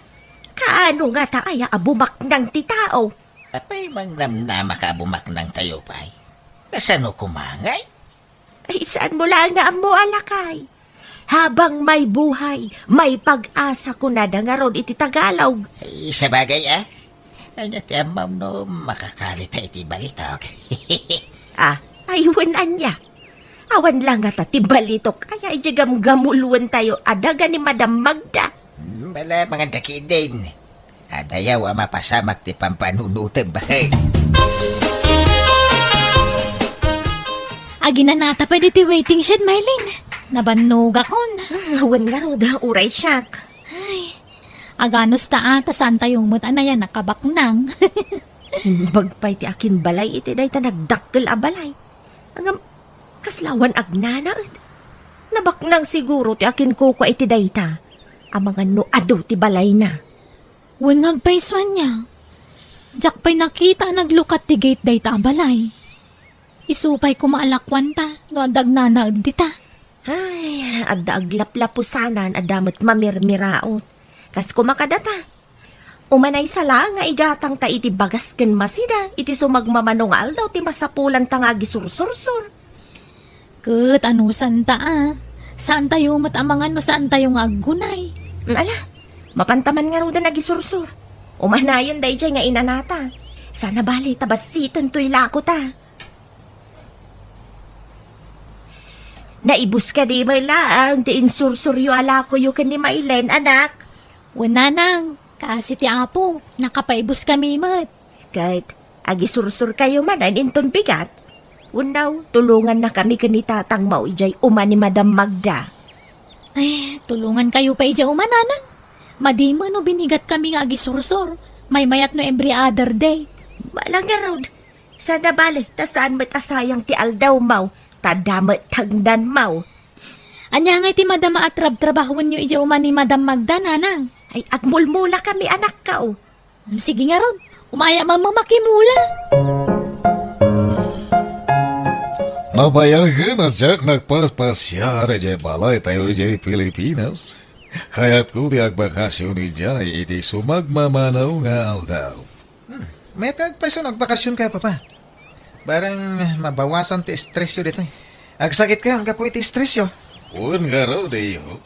Kaano nga ta aya abumak ng titao? Apay mang namnama ka bumak ng tayo pa. Kasano kumangay? Ay, saan mo lang nga mo alakay? Habang may buhay, may pag-asa ko na dangaron iti Tagalog. Ay, sa bagay Ay, nati amam no makakalita iti balitok. Aywan anya. Awan lang nga tibalitok. Ay, gamuluan tayo. Adaga ni Madam Magda. Bala mga daki din. Adayaw ang mapasamak ti pampanunutan bakit? Agi na nata pa diti waiting shed, Maylin. Nabannog akon. Awan nga ro da uray siyak. Aganos ta ata saan tayo mutanayan nakabaknang. Bagpay ti akin balay iti day ta nagdakkel a balay. Ang kaslawan agnanaet. Nabaknang siguro ti akin kuko iti day ta. Ang mga no ado ti balay na. Wangag paiswan niya. Jack pa'y nakita naglukat ti gate day ta balay. Isupay ko maalakwan ta, no adag na dita. Ay, adda aglaplapusanan adamot mamirmiraot. Kas kumakadata. Umanay sala nga igatang ta iti bagas ken masida, iti sumagmamanungal daw ti masapulan ta nga gisursursur. Ket anusan ta Saan tayo matamangan no saan tayo nga aggunay? Ala, mapantaman nga ro da nagisursur. Umanayon day jay nga inanata. Sana bali tabasitan to'y lako ta. Naibus ka di may laang, di insursuryo ala ko yu ni Mailen, anak. Wananang, kasi ti apo, nakapaibos kami mat. Kahit agisursur kayo man, ay inton bigat. Unaw, tulungan na kami kanitatang maujay uma ni Madam Magda. Ay, tulungan kayo pa ija umananang. Madimo no binigat kami nga agisursur. May mayat no every other day. Malang nga road. Sana bali, tasaan mo't asayang ti aldaw mau. Tadamat tagdan mau. Anya nga ti madama at trabahon nyo ija uma ni Madam Magda, nanang. Ay, agmulmula kami anak ka o. Sige nga ron, umaya mamamakimula. Nabayagan na Jack nagpaspasya iti balay tayo iti Pilipinas. Kaya't ko ti agbakasyon ni Jay iti sumagmamanaw nga aldaw. May tagpaso nagbakasyon ka, papa. Barang mabawasan ti stress yo dito. Agsakit ka, hanggang po iti stress yo. Un nga raw deyo.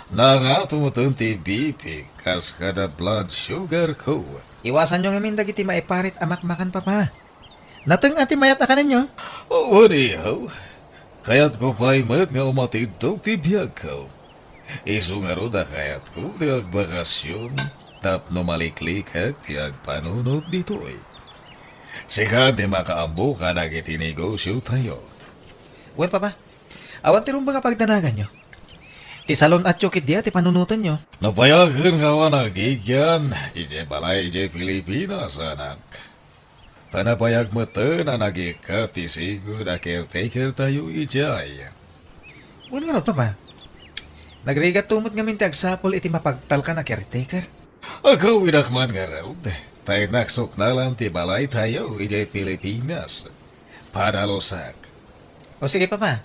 Nga tumutun ti BP kas kada blood sugar ko. Iwasan nyo ngamin dagiti maiparit amakmakan, papa. Nateng ati mayat na ka ninyo. Oo deyo. Kaya't ko pa'y mat nga umatidog ti biyag ko. Isu nga raw da kaya't ko ti agbakasyon. Tapno maliklikak ti agpanunod dito'y. Sika di makaambo ka nagiti negosyo tayo. Wen, papa. Awan ti rumba nga pagdanagan nyo. Ti salon at chokit diya, ti panunutan nyo. Napayagan ka wa nagigyan, ije balay ije Pilipinas, anak. Tanapayag mo to na nagika ti sigo na caretaker tayo ijay. Wen nga ron, papa. Nagrigat tumot ngamin ti agsapol iti mapagtal ka na caretaker. Ako winakman nga raw, tayo naksok na lang ti balay tayo ije Pilipinas. Padalosak. O sige, papa.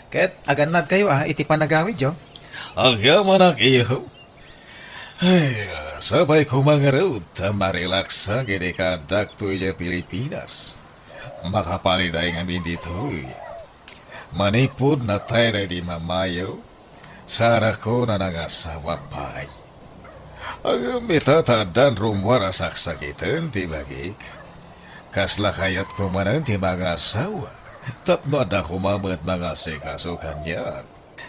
Kahit aganad kayo iti panagawid yo. Agyaman ang iyo. Ay, sabay ko mga raw, tamarelaksa gini ka dakto ije Pilipinas. Makapaliday ngamin dito. Manipod na tayo na di mamayo. Sana ko na nangasawa pa'y. Ang mitatadan rumwara saksakitan ti bagik. Kasla kayat ko manan ti mga asawa. Tapno ada kumamat mga sikaso kanya.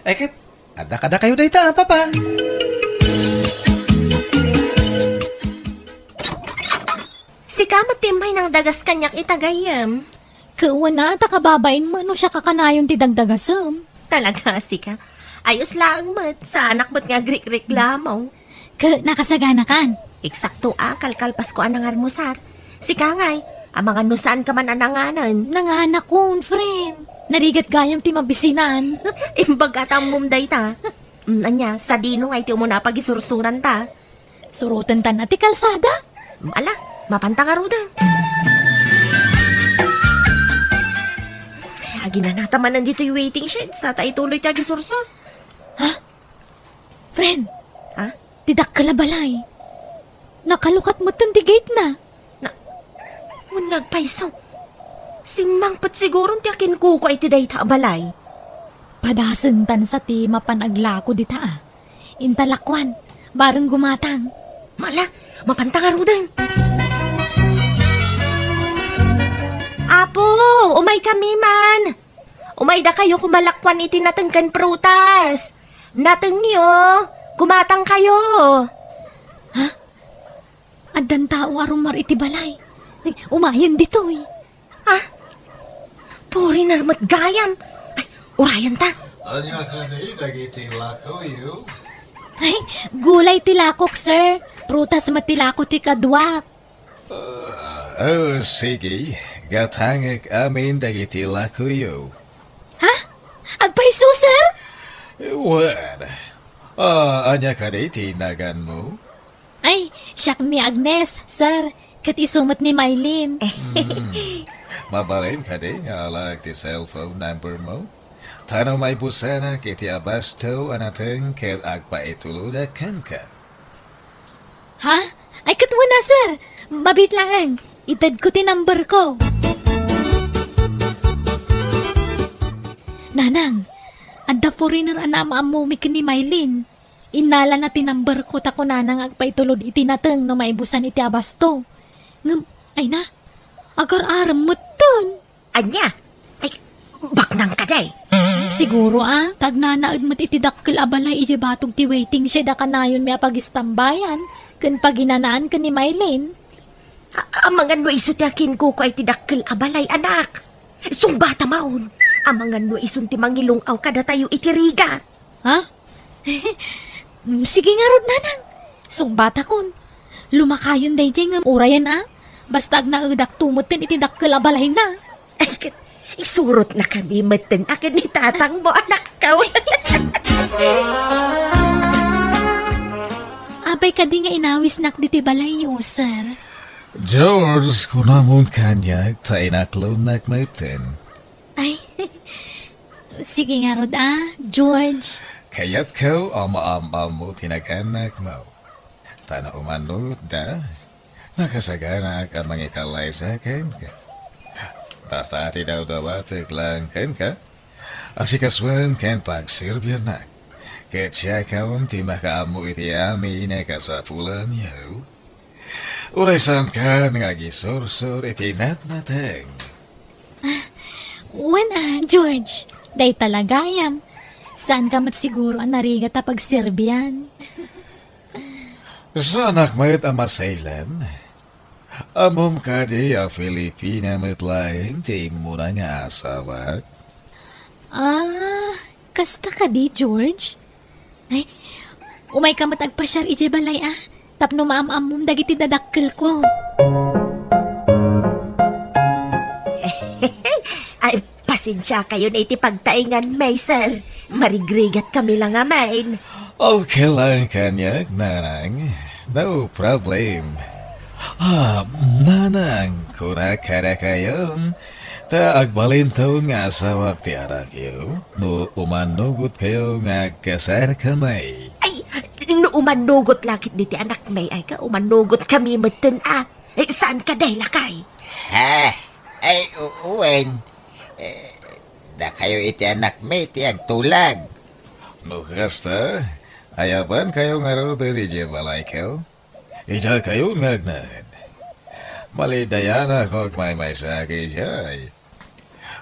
Ay kat, ada kayo dayta, papa. Si kamat timay ng dagas kanyak itagayam. Kauwan na, takababain mo no siya kakanayon ti dagdagasam. Talaga, sika. Ayos lang mat. Sa anak mo't nga reklamo. Nakasagana kan. Eksakto kalkalpas ko anang almusar. Sika ngay, ang mga nusaan ka man ananganan. Nanganak ko, friend. Narigat gayam ti mabisinan. Imbag atang mumday ta. Anya, sa dino ngay ti mo na pagisursuran ta. Surutan tan ati kalsada. Ala, mapantangaruda. Agi na nataman nandito yung waiting shed sa taituloy ti agisursur. Friend, Ha? tidak kalabalay. Nakalukat mo tan ti gate na. Unag paisaw. Singmangpat siguro ti akin kuko iti day ta balay. Padasan tan sa ti mapanaglako di ta. Intalakwan, bareng gumatang. Mala, mapantangarudan. Apo, umay kami man. Umay da kayo kumalakwan iti natengkan prutas. Nateng niyo, kumatang kayo. Addan tao arumar iti balay. Ay, umayan dito eh. Puri narmat gayam. Ay, urayan ta. Anya ka di dagiti lako yu. Ay, gulay tilakok, sir. Prutas matilako ti kadwa. Oh, sige. Gatangik amin dagiti lako yu. Agpaiso, sir? What? Anya ka di tinagan mo? Ay, siyak ni Agnes, sir. Kat isumat ni Mylene. Mabalin ka di nga alag ti cellphone number mo? Tano may busana kiti abasto anateng ket agpaituludakan ka. Ha? Ay, katwa na, sir. Mabit lang. Itad ko ti number ko. Nanang, adda po rin ang amumik ni Mylene. Inala na ti number ko tako nanang agpaitulod iti nateng no maibusan iti abasto. Ngam, ay na, agar-aram mo ton. Anya, ay, baknang kaday. Siguro tagnanaad mo't iti dakkel abalay iti batog ti waiting siya da kanayon may pagistambayan. Kan paginanaan ka ni Mylene. Ang mga no iso ti akin kuko ay tidakkel abalay anak. Sumbata maun. Ang mga no iso ti mangilungaw kada tayo itirigat. Ha? Sige nga rod nanang. Sumbata kon. Lumakayon day jay ngam urayan Basta ag naadak tumot tin iti dakkel abalay na. Ay, isurot na kami maten akin ni tatang mo anak ka. Abay ka di nga inawis nak diti balay yo, sir. George, kunamon kanya tainaklon nakmeten. Ay, sige nga rod George. Kaya't ko ama-ama mo tinaganak mo. Tana umano da, nakasagana ka mangikalay sa akin ka. Basta ati daw dawatig lang kan ka. Asikaswan kan pagsirbyan na. Ket siya kaon ti makaamu iti ami na kasapulan yaw. Uraysan ka nga gisursur iti natnateng. Wen George. Day talagayam. Saan ka mat siguro ang narigat na pagsirbyan? Sa anak mayat amasailan. Amom ka di a Filipina matlaing ti muna nga asawa. Kasta ka di, George? Ay, umay ka matagpasyar ije balay Tapno maam-amom dagiti dadakkel ko. Ay, pasensya kayo na iti pagtaingan, Maisel. Marigrigat kami lang amain. Okay lang kanya, nanang. No problem. Nanang, kurakara kayon. Ta agbalintaw nga asawak ti arak yo. No umanugot kayo nga kasar kamay. Ay, no umanugot lakit diti anak may ay ka, umanugot kami maten Ay, saan ka day lakay? Ha? Ay, uwen. Da kayo iti anak may iti agtulag. No kasta, ayaban kayo nga ro diri balay kayo. Ija kayo ngagnad. Malidayana kog may sa jay.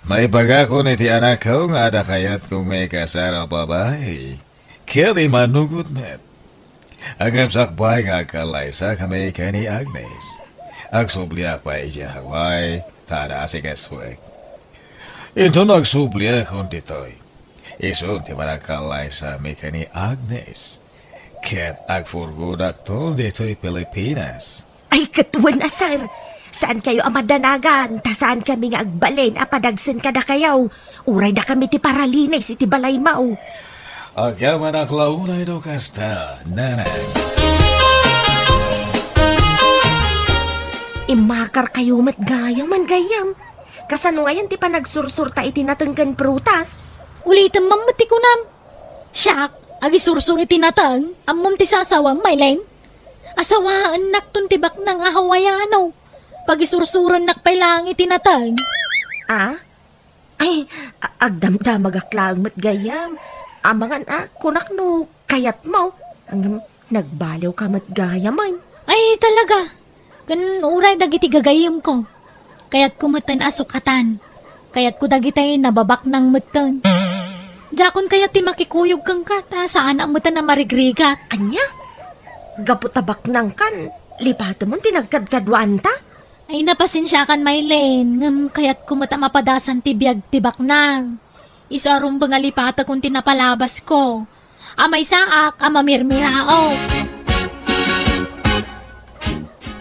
May baga ko ni ti anak ko nga ada kayat kung may kasara babae. Kili manugot met. Agam sakbay nga kalaysa kami kani Agnes. Agsubliak pa iya Hawaii, tada asigaswek. Ito nagsubliak kong ditoy. Isun ti manakalaysa mi kani Agnes. Ket agfurgudak tol ditoy Pilipinas. Ay, katuwan na, sir. Saan kayo amadanagan? Ta saan kami nga agbalin? Apadagsin ka na kayaw. Uray na kami ti Paralines, iti Balaymaw. Agya manaklaunay do kasta, nanay. Imakar kayo matgayam man gayam. Kasano ngayon ti pa nagsursurta iti natenggan prutas. Ulitin mamati ko nam. Siyak, agi sursur itinatang, amom ti sasawang Maylen. Asawaan naktun tibak ng ahawayano. Pagisursuran nakpailang itinatang. Ah? Ay, agdamdamag aklang matgayam. Amangan kunak no kayat mo. Ang nagbalaw ka matgayam man. Ay talaga, ganun uray dagiti gagayim ko. Kaya't kumatan asukatan. Kaya't ko dagitay nababak ng matan. Jakon kayat ti makikuyog kang kata saan ang matan na marigrigat. Anya? Gaputabak nang kan. Lipata mo tinagkadkadwan ta? Ay napasensyakan Maylen, ngam kaya't kumata mapadasan ti biyag tibak nang. Isarong bangalipata kung tinapalabas ko. Amay saak, amamirmirao.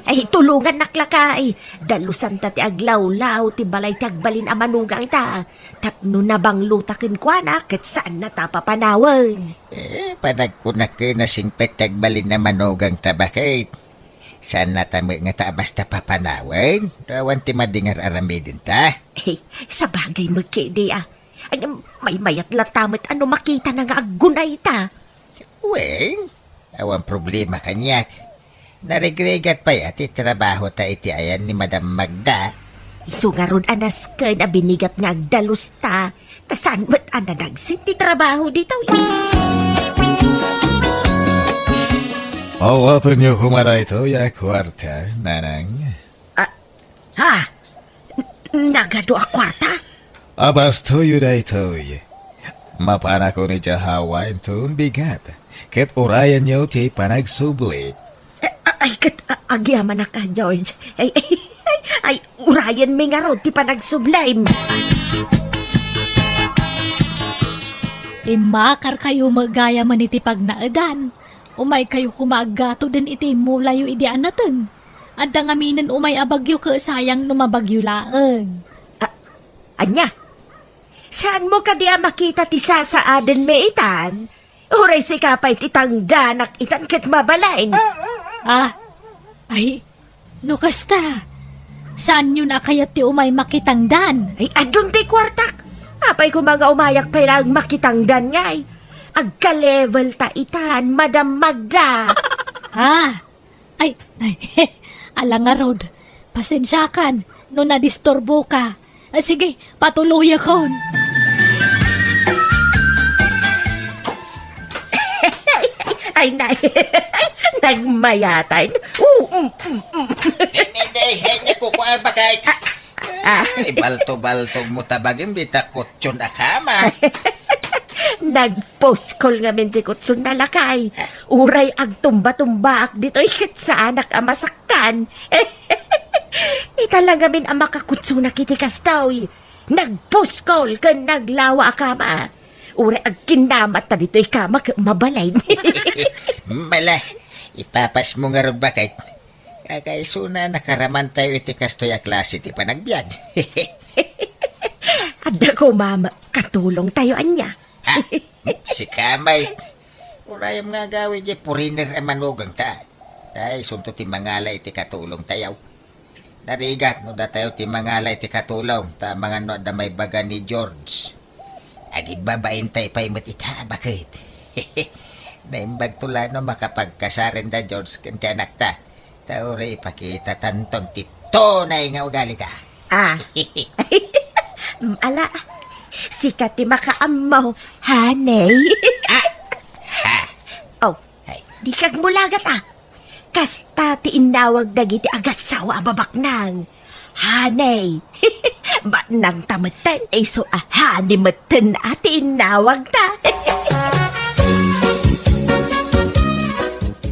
Ay, tulungan naklakay. Dalusan ta ti aglawlaw, ti balay ti agbalin amanugang ta. Tapno na bang lutakin kwa na, kat saan na ta papanawan. Panagkunak na singpet tagbalin na manugang tabakit. Saan na tamo nga ta basta papanawan? Rawan ti madingar aramidin ta. Eh, sa bagay magkede Ay, may mayat latamat ano makita na nga agunay ta. Weng, awan problema kanyak. Narigregat pa yati trabaho ta iti ayan ni Madam Magda. Isungaron anas ka na binigat nga agdalus ta. Tasan ba't ananagsin ti trabaho dito? Pawato niyo kumara ito ya kwarta, nanang. Ha? Nagado a kwarta? Abas toyo da ito. Mapana ko ni Jahawa ito bigat. Ket urayan niyo ti panagsubli. Ay, kat agyaman na ka, George. Ay, urayan mi nga ron, ti pa nagsublime. Imakar kayo magaya man iti pagnaadan. Umay kayo kumagato din iti mulayo idi anateng. At aminin umay abagyo ka sayang numabagyo laeng. Anya, saan mo ka diya makita ti sasaaden me itan? Uray si kapay titang danak itan kat mabalain. Ay, no kasta. Saan yun na kayat ti umay makitangdan? Ay, adun ti kwartak. Apay ko mga umayak pa lang makitangdan ngay. Agka-level ta itan, Madam Magda. Ay, alang nga Rod. Pasensyakan, no nadistorbo ka. Sige, patuloy akon. Ay, nagmayatan. Hindi, hindi ko ko ay bagay. Ay, balto-balto mo tabagin, bitakot yun akama. Nag-post call nga mintikot sun nalakay. Uray ag tumba-tumba ak dito ikit sa anak amasaktan. Italaga min ang makakutso na kitikastaw. Nag-post call kan naglawa akama. Uray ag kinamat ta dito ikama mabalay. Mala, ipapas mo nga ron bakit? Kakaisuna nakaraman tayo iti kastoy a klase ti panagbiag. Adda ko mama, katulong tayo anya. Si Kamay. Urayam nga gawin di puriner ang manugang ta. Tay, sunto ti mangala iti katulong tayaw. Narigat no da tayo ti mangala iti katulong. Ta mga no da may baga ni George. Agibabain tayo pa imot ita, bakit? Naimbag tula no makapagkasaren da George kantianak ta. Tauri ipakita tanton ti tonay nga ugali ta. Ala, sikat ti makaamaw, hanay. Oh, di kag mulagat Kasta ti inawag dagiti agasawa ababak nang. Hanay. Ba nang tamatan ay so ahanimatan ati inawag ta.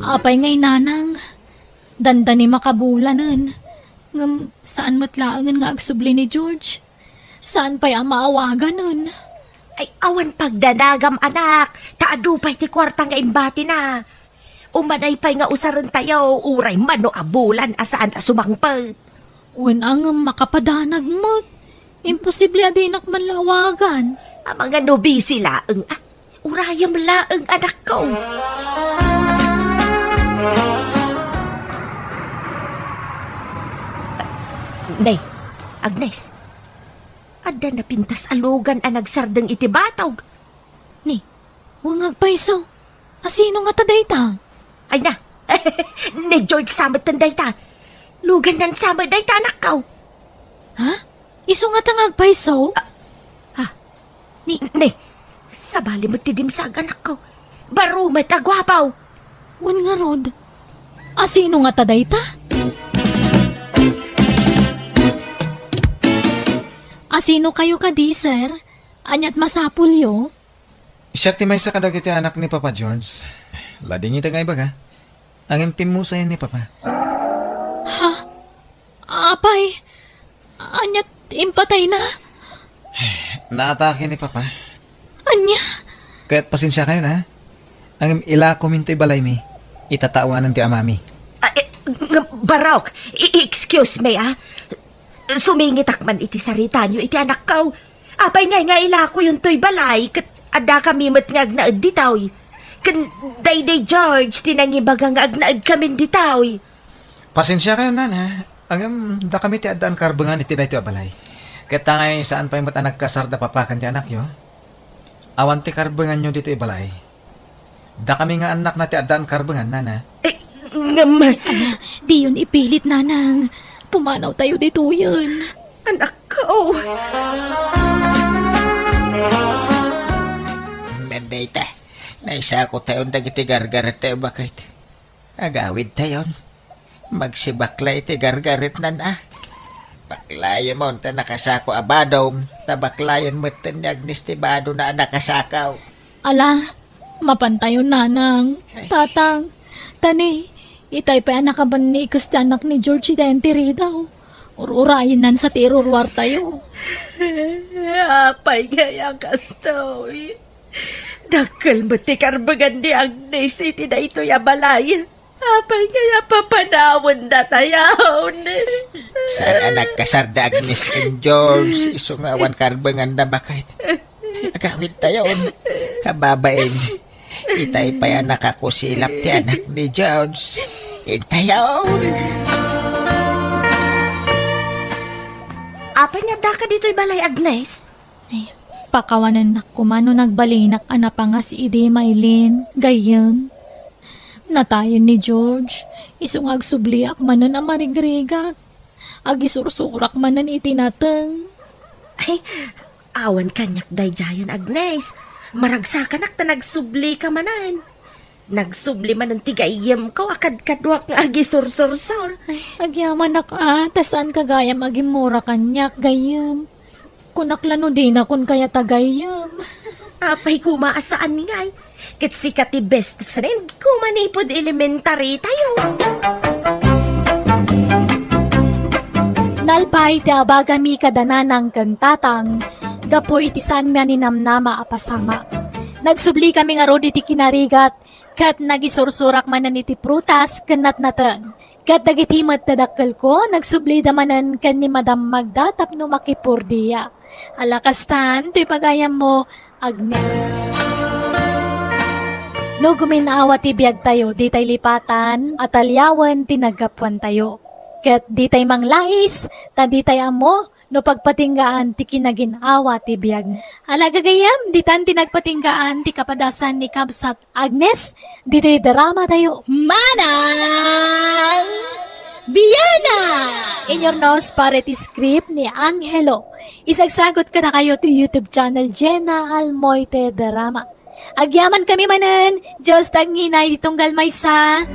Apay ngay nanang, dandani makabulanan. Ngam, saan matlaangan nga agsubli ni George? Saan pa'y maawagan nun? Ay awan pagdanagam anak, taado pa'y ti kwarta nga imbati na. Umanay pa'y nga usaran tayo, uray mano abulan asaan asumangpal. Wen ang makapadanag mo. Imposible adinak manlawagan. Ang mga nobisi laeng, urayam laeng anak ko. Nay, Agnes, ada na pintas alugan ang nagsardeng iti batog. Ni, wangag paiso. Asino nga tadayta? Ay na, ni George samat ng dayta. Lugan ng samat dayta anak ko. Ha? Iso nga tangag paiso? Ni, sabali mo tidim sa anak ko. Barumat agwapaw. Wen nga rod. Asino nga tadayta? Asino kayo kadi, sir? Anyat masapulyo? Siya ti may sa kadagiti anak ni Papa George. Lading ita nga iba ka. Ang imtim mo sa'yo ni Papa. Apay, anyat impatay na. Naatake ni Papa. Anya? Kaya't pasensya kayo na. Ang ila kuminto'y balay mi. Itatawanan ti amami. Barok, excuse me Sumingit man iti sarita nyo iti anak ko. Apay nga ila ko yung to'y balay kat ada kami matngag na ditaw. Kan day George tinangibaga nga agnaag kami ditaw. Pasensya kayo na na. Ang da kami ti adaan karbangan iti dahi ti abalay. Kaya't tangay saan pa yung mata nagkasarda papakan ti anak nyo. Awan ti karbangan nyo dito ibalay. Da kami nga anak na ti adaan karbangan nana. Di yun ipilit, nanang. Pumanaw tayo dito yun. Anak ko. Nandayta. Naisa ko tayo dagiti gargaret tayo bakit. Agawid tayo. Magsibaklay ti gargaret na na. Baklayan mo ta nakasako abadong. Tabaklayan mo ta ni Agnes ti bado na nakasakaw. Ala, mapantayon, nanang. Tatang, tani, itay pa anak ka ba ni ikas ti anak ni George identity daw? Ururayin nan sa tirurwar tayo. Apay nga kastoy. Dakal mo ti karbagan ni Agnes iti na ito yabalay. Apay nga papanawan na tayaw. Sana nagkasarda Agnes and George. Isungawan karbangan na bakit. Agawid tayo. Kababain. Itay pa yan nakakusilap ti anak ni George. Intayaw. Apay nga da ka dito'y balay, Agnes? Ay, pakawanan na kumano nagbalinak ana pa nga si Ide Maylin. Gayem. Natayon ni George. Isungag subliak manan ang marigrigat. Agisursurak manan itinateng. Ay, awan kanyak day jayan, Agnes. Maragsakan ta nagsubli ka manan. Nagsubli man ang tigayem ko, akad-kadwak nga agi sur-sur-sur. Ay, agyaman na ka. Tasan kagayam agimura kanyak. Gayem. Kunaklano din akon kaya tagayam. Apay kumaasaan ngay. Kit ti best friend ko manipod elementary tayo. Nalpay ti abagami kadananang kantatang. Gapo itisan mi ni namnama apasama. Nagsubli kami nga rodi ti kinarigat. Kat nagisursurak manan iti prutas kanat natan. Kat dagitimat tadakkel ko, nagsubli damanan kan ni Madam Magda tapno makipurdiya. Alakastan, to'y pagayam mo, Agnes. No guminawa ti biyag tayo, di tay lipatan, at alyawan tinagapwan tayo. Kat di tay manglais, ta di tay amo, no pagpatinggaan ti kinaginawa ti biyag. Alagagayam, di tan tinagpatinggaan ti kapadasan ni Kabsat Agnes, di tay drama tayo. Manang! Biyana! In your nose para ti script ni Angelo. Isagsagot ka na kayo to YouTube channel Jenna Almoite Drama. Agyaman kami manan, Diyos tanginay ditong galmay sa...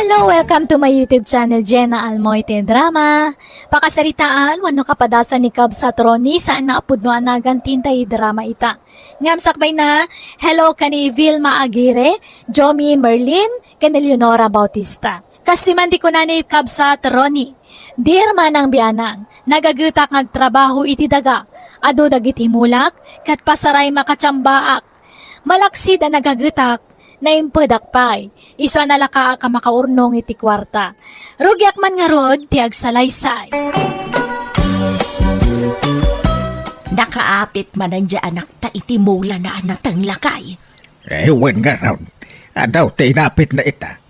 Hello, welcome to my YouTube channel, Jenna Almoite Drama. Pakasaritaan, wano kapadasan ni Cub sa Troni, saan naapod no anagan tintay drama ita. Ngam sakbay na, hello kani Vilma Aguirre, Jomi Merlin, kani Leonora Bautista. Kastiman di ko na ni Cub sa Troni. Dear manang bianang, nagagutak ngagtrabaho iti daga, ado dagiti mulak, kat pasaray makatsambaak. Malaksi da nagagutak, na impedak pay, isa nalaka ka makaurnong iti kwarta. Rugyak man nga rod, ti agsalaysay. Nakaapit man ang anak ta iti mula na anatang lakay. Ewan nga raw. Adaw, tinapit na ita.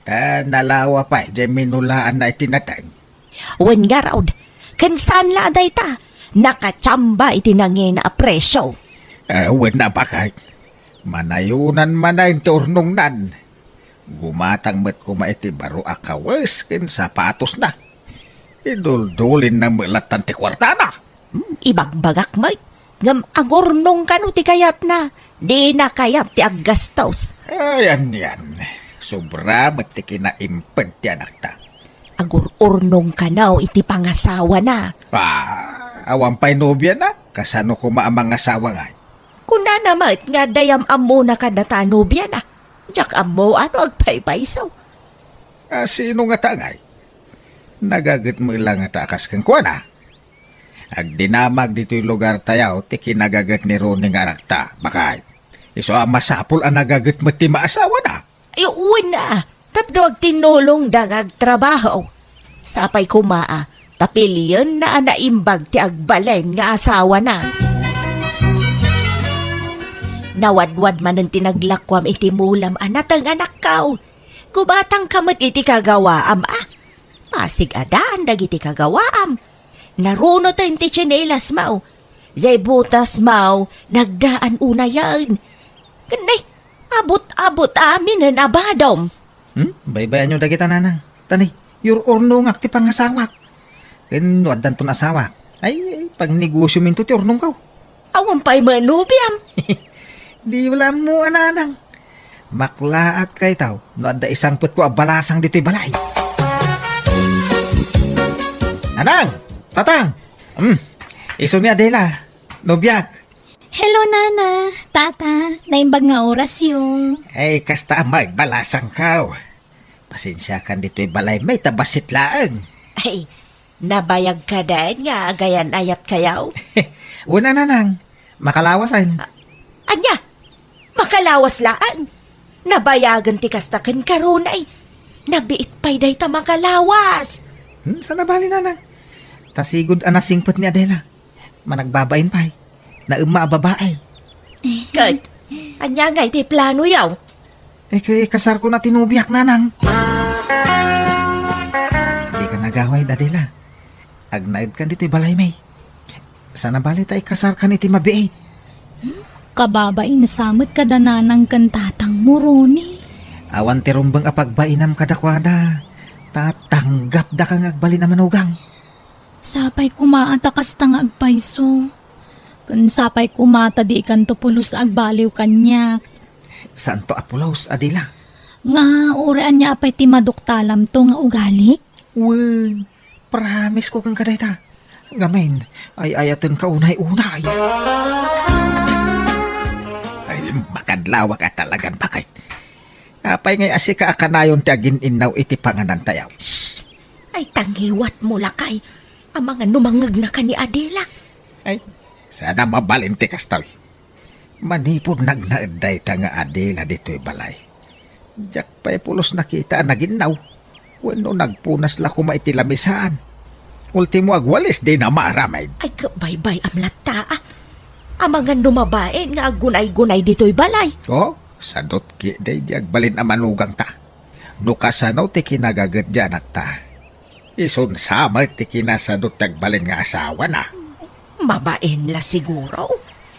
Ta nalawa pa, di minulaan na itinatang. Wen nga raw, kansan la aday ta, nakatsamba iti nangin na presyo. Ewan na ba kahit? Manayunan manayin ti urnong nan. Gumatang met kumaiti baro akawas kin sapatos na. Iduldulin na mulatan ti kwarta na. Ibagbagak may, ngam agurnong kanu ti kayat na, di na kayat ti aggastos. Ayan yan. Sobra met ti kinaimped ti anak ta. Agururnong kanaw iti pangasawa na. Awan pa'y nobya na. Kasano ko maamang asawa nga. Kuna naman nga dayam amo na kadatanobya na. Diyak amo ano agpaypaysaw. Sino nga tangay? Nagagat mo lang nga takas kang kuwa na. Agdinamag dito'y lugar tayaw, ti kinagagat ni Ronnie nga rakta. Bakay, iso ang masapul ang nagagat mo ti maasawa na. Ay, uwi na. Tapno agtinulong dagag trabaho. Sapay kumaa, tapiliyon na anaimbag ti agbaleng nga asawa na. Nawadwad man ang tinaglakwam iti mulam anatang anak kao. Kubatang kamat iti kagawaam Pasig adaan dagiti kagawaam. Naruno tayo ti tsinelas mau. Jay butas mau, nagdaan una yan. Kanay, abot-abot amin na abadom. Baybayan nyo dagita nanang. Tani, your ornong ti pangasawak. Kanwad dan ton asawa. Ay, pag negosyo minto ti ornong kaw. Awan pa'y manubiam. Di wala mo ananang. Maklaat kay tao. No adda isang put ko abalasang dito'y balay. Nanang! Tatang! Iso ni Adela. Nobyak. Hello, Nana. Tata, naimbag nga oras yung. Ay, kasta magbalasang kaw. Pasensya kan dito'y balay may tabasit laang. Ay, nabayag ka dahil nga agayan ayat kayaw. Una nanang. Makalawasan. Anya, makalawas laan. Nabayagan ti kastakan karunay. Nabiit pa'y day ta makalawas. Sa nabali nanang. Tasigod anasingpot ni Adela. Managbabain pa'y. Na babae. Kat, anya nga iti plano yaw. Kay kasar ko na tinubiyak nanang. Di ka nagaway, Adela. Agnaid kan dito'y balay may. Sa nabali tayo kasar ka niti mabiit. Kababain samot kadananang kantatang muroni. Awan ti rumbang apagbainam kadakwada. Tatanggap da kang agbali na manugang. Sapay kumaata kastang agpayso. Kun sapay kumata di ikan to pulos agbaliw kanya. Santo Apulaus, Adela. Nga urean niya apay ti maduktalam to nga ugalik. Uy, promise ko kang kadayta. Ngamen, ay ayatan ka unay-unay. Ay, makadlawa ka talagang bakit. Apay ngay asika akanayon ti agin inaw iti panganan tayaw. Shh! Ay, tangiwat mo lakay. Ang mga numangag na ka ni Adela. Ay, sana mabalin ti kastoy. Manipod nagnaeday ta nga Adela dito'y balay. Diyak pa'y pulos nakita naginaw. Wano nagpunas la kuma iti lamisaan. Ultimo agwalis di na maramay. Ay, kabaybay amlata Ang mga numabain nga agunay-gunay dito'y balay. Oh, sadot ki day di agbalin ang manugang ta. Nukasanaw ti kinagagat dyan at ta. Isun sama ti kinasadot agbalin nga asawa na. Mabain la siguro.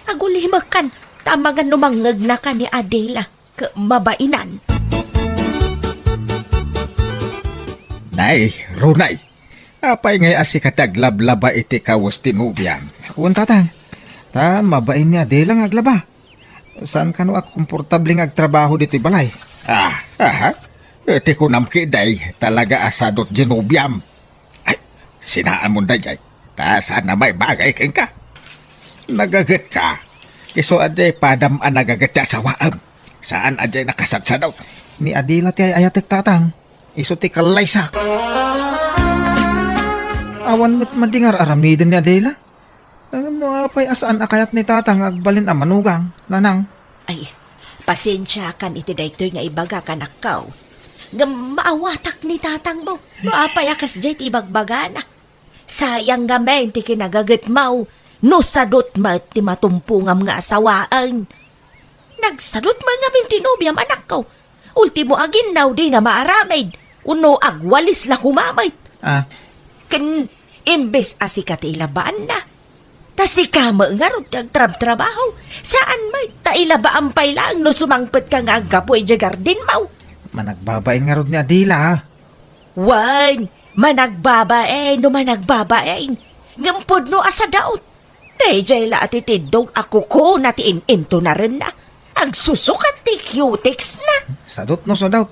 Agulimakan, tamagan numangag na ka ni Adela. Mabainan. Nay, Runay. Apay ngay asikataglablaba iti kawas tinubyan. Kung tatang, mabain niya, di lang aglaba. Saan ka no komportabling agtrabaho dito'y balay? Aha. Iti ko namkiday, talaga asadot ginubyam. Ay, sinaan mo na jay. Saan na may bagay kang ka? Nagagat ka. Iso aday padam ang nagagat ya sawaan. Saan aday nakasadsadaw? Ni Adela ti ay ayatek tatang. Iso ti kalaysa. Awan mo't madingar aramidin ni Adela. Ang mga pay asaan akayat ni tatang agbalin ang manugang, nanang. Ay, pasensya kan iti daytoy nga ibaga kanakaw. Nga maawatak ni tatang mo. Maapay akas jay ti ibagbaga na. Sayang nga men ti kinagagat mau. No sadot ma ti matumpungam nga asawaan. Nagsadot man nga mintinubyam anak ko. Ultimo aginaw di na maaramid. Uno agwalis la kumamay. Ah, Kan imbes asikat ilabaan na. Ta si kama nga ron trabaho. Saan may tailabaan pay lang no sumangpet ka nga agapoy di garden mau. managbabain nga rod ni Adela ha. Wan, managbabae no managbabae. Ngampod no asa daot. Dayjay la ati tidog ako ko na ti into na rin na. Ang susukat ti cutics na. Sadot no sadot.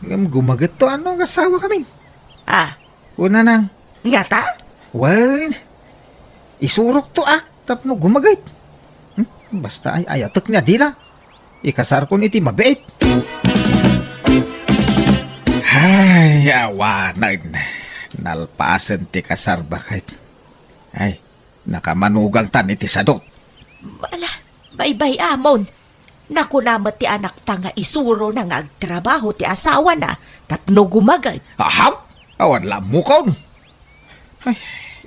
Gumagat to ano ang asawa kami. Ah, Una nang, nga ta? wan, isurok to tapno gumagait. Basta ay ayatek ni Adela. Ikasar ko niti mabait. Ay, awanan. Nalpasan ti kasar bakit. Ay, nakamanugang tan iti sadot. Wala, bye-bye amon. Nakunamat ti anak ta nga isuro na nga agtrabaho ti asawa na tapno gumagay. Aham! Awan lamukon. Ay,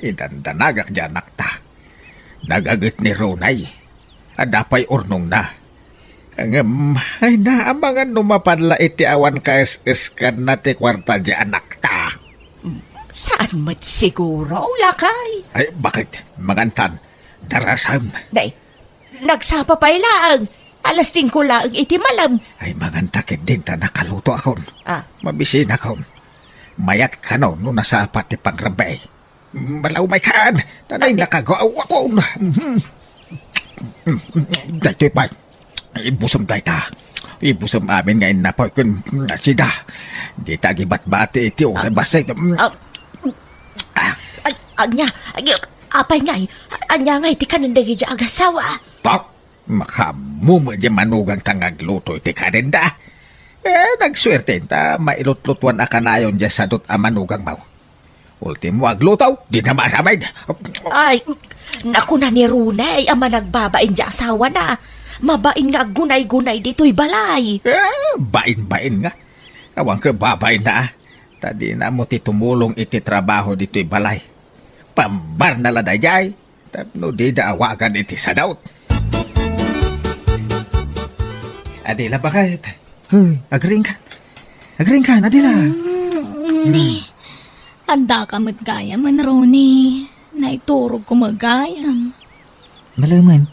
idandanagak dyan nakta. Nagagat ni Ronay. Adapay urnong na. Ay naamangan numapadla iti awan kaes-eskan na ti kwarta dyan nakta. Saan mat siguro, lakay? Ay, bakit? Magantan. Darasam. Day, nagsapa pa lang. Alas 5 lang iti malam. Ay, magantakit din ta nakaluto akon. Ah, Mabisin akon. Mayat ka no, no nasapat ti pangrabay. Malaw may kaan. Tanay nakagawa akon. Daytoy pa. Ibusam day ta. Ibusam amin ngayon na po kun sida. Di ta gibat-bati iti oray basay. anya, apay ngay. Anya ngay, ti kanandagi dya agasawa. Pak! Makamuma di manugang tangagluto iti kanenda. Nagswerte ta, mailutlutuan akanayon dya sadot amanugang mau. Ultimo aglutaw, di na maramay. Ay, naku na ni Runay, ama nagbabain dya asawa na. Mabain nga gunay-gunay dito'y balay. Bain-bain nga. Awang ka babay na. Tadi na mo ti tumulong iti trabaho dito'y balay. Pambar na ladayay. Tapno di daawagan iti sadaut. Adela bakit? Agring ka. Agring ka, Adela. Ni, anda ka magkaya man, Ronnie. Naiturog ko magayam. Malaman.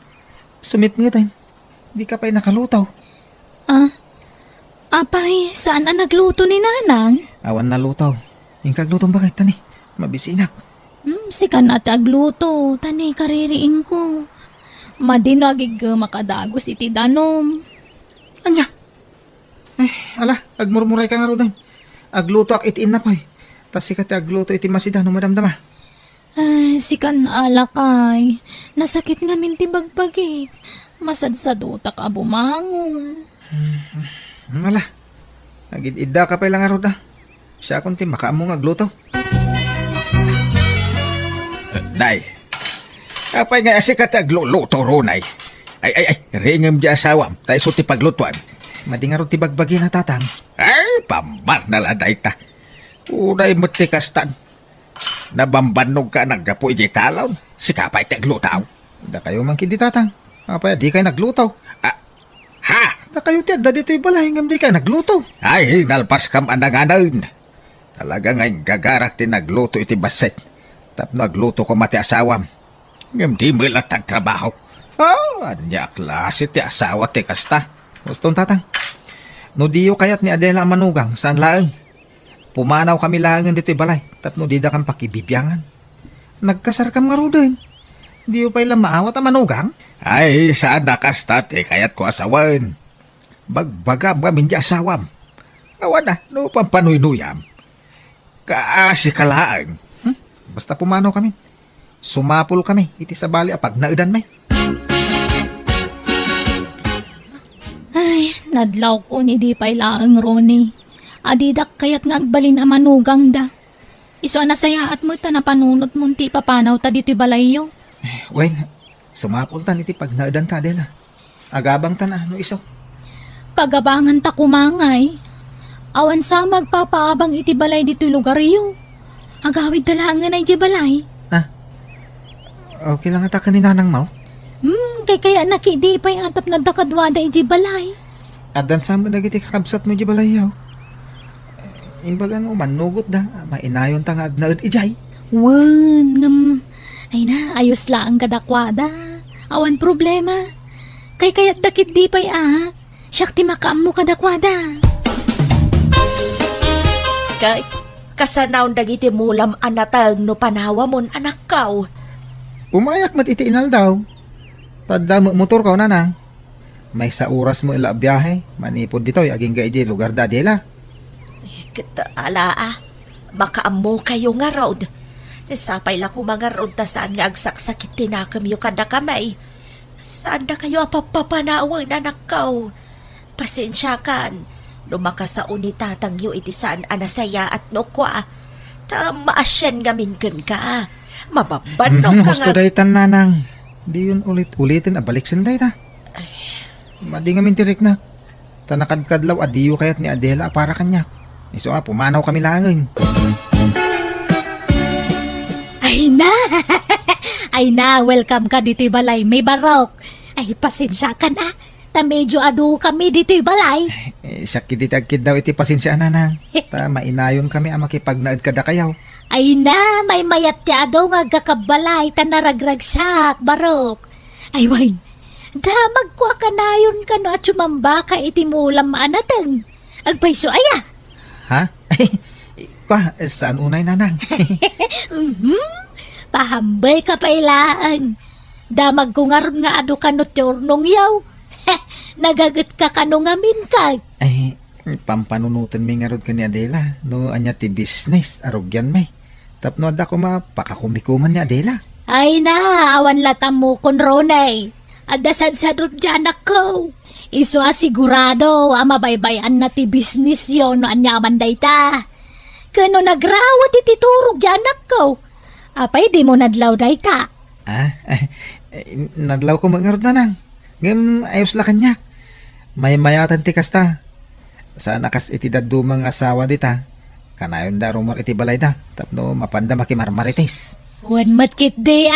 Sumip nga tayo. Di ka pa'y nakalutaw. Apay, saan ang nagluto ni Nanang? Awan na lutaw. Yung kaglutong bakit, tani? Mabisinak. Si kanat agluto, tani kaririing ko. Madinagig makadagos iti danom. Anya? Ala, agmurmuray ka nga ro din. Agluto ak itiin na pa'y. Tas sikat agluto iti masida no madamdama. Ay, si kan alakay. Nasakit nga minti bagbagit. Masadsadutak a bumangon. Ala, agid-idda ka pa'y lang nga ro da. Siya akong ti makaamong agluto. Day. Apay nga sikat agluluto runay. Ay, ringam di asawam. Tayo so ti paglutuan. Madi nga ro ti bagbagi na tatang. Ay, pambar na laday ta. Unay mo ti kastan. Nabambanog ka naggapo iti talaw. Sikapay ti aglutaw. Da kayo man kidi tatang. Apay, di kayo naglutaw. Ha? Da kayo ti adda dito'y balay ngam di kayo nagluto. Ay, nalpas kam ananganan. Talaga nga'y gagarak ti nagluto iti baset. Tapno nagluto ko mati asawam. Ngam di mo latag trabaho. Anya klase ti asawa ti kasta. Gustong tatang. No diyo kayat ni Adela ang manugang, saan laang? Pumanaw kami laangan dito'y balay, tapno di da kang pakibibyangan. Nagkasar kam nga ro din. Diyo pa'y lang maawat ang manugang? Ay, saan nakasta ti kayat ko asawan. Bagbagam kami di asawam. Awan na, no pampanuy-nuyam. Kaasi kalaan. Basta pumanaw kami. Sumapol kami, iti sa bali apag naudan may. Ay, nadlaw ko ni di pa ilaang Ronnie. Adidak kayat nga agbalin ang manugang da. Iso na saya at mo ta na panunot mo ti papanaw ta dito'y balayo. Wen, sumapol tan iti pag naudan ta, Adela. Agabang tan no iso. Pagabangan ta kumangay. Awan sa magpapaabang iti balay dito'y lugaryo. Agawid dalangan ay di balay. Okay lang ata kanina nang mau. Kaya nakidi pa'y atap na dakadwada iti balay. Adan sa mo nagiti kakabsat mo di balayaw. Inbaga no, manugot da. Mainayon ta nga agnaud ijay. Wan, ay na, ayos lang kadakwada. Awan problema. Kaya't dakit di pa'y siyak ti makaam mo kadakwada. Kay, kasanaw dagiti mulam anatag no panawa mon anak kaw. Umayak mat iti inal daw. Tadda mo motor ka nanang. May sa oras mo ila biyahe. Manipod dito aging gaidi lugar da Adela. Kita baka amo kayo nga road. Sapay lang ko mga road ta saan nga agsaksakit tinakam yung kada kamay. Saan na kayo apapapanawan anak kaw? Pasensya kan. Lumaka sa unitatang yu iti saan anasaya at no kwa. Maasyan nga minkan ka. Mababanok ka Gusto nga. day tan nanang. Di yun ulit-ulitin abalik senday ta. Madi nga mintirik na. Tanakadkadlaw adiyo kayat ni Adela para kanya. Iso pumanaw kami langin. Ay na! Ay na, welcome ka dito'y balay. May barok. Ay, pasensya ka na. Ta medyo adu kami dito'y balay. Sakit ditagkid daw iti pasensya nanang. Ta mainayon kami ang makipagnaad kada kayaw. Ay na, may mayat ya daw nga gakabalay. Ta naragragsak, barok. Ay, wain. Damag ko ka na yun ka no at sumamba ka itimulam maanatang. Agpaiso aya. Ha? Saan unay nanang? Pahambay ka pa ilaan. Damag ko nga ron nga ado ka no tyornong yaw. Nagagat ka kanungamin ka. Ay, pampanunutan may nga rod ka ni Adela. No, anya ti business, arugyan may. Tapno ada ko mapakakumikuman ni Adela. Ay na, awan latam mo kon ronay. Adasan sa rod dyan ako. Iso asigurado, mabaybayan na ti business yon no anyaman day ta. Kano nagrawat iti turog dyan ako. Apay di mo nadlaw day ta. Nadlaw ko mga rod nanang. Ngam, ayos la kanya. May mayatan ti kasta. Sana kas iti dadumang asawa dita. Kanayon da rumar iti balay da. Tapno mapanda makimarmarites. Wan matkit di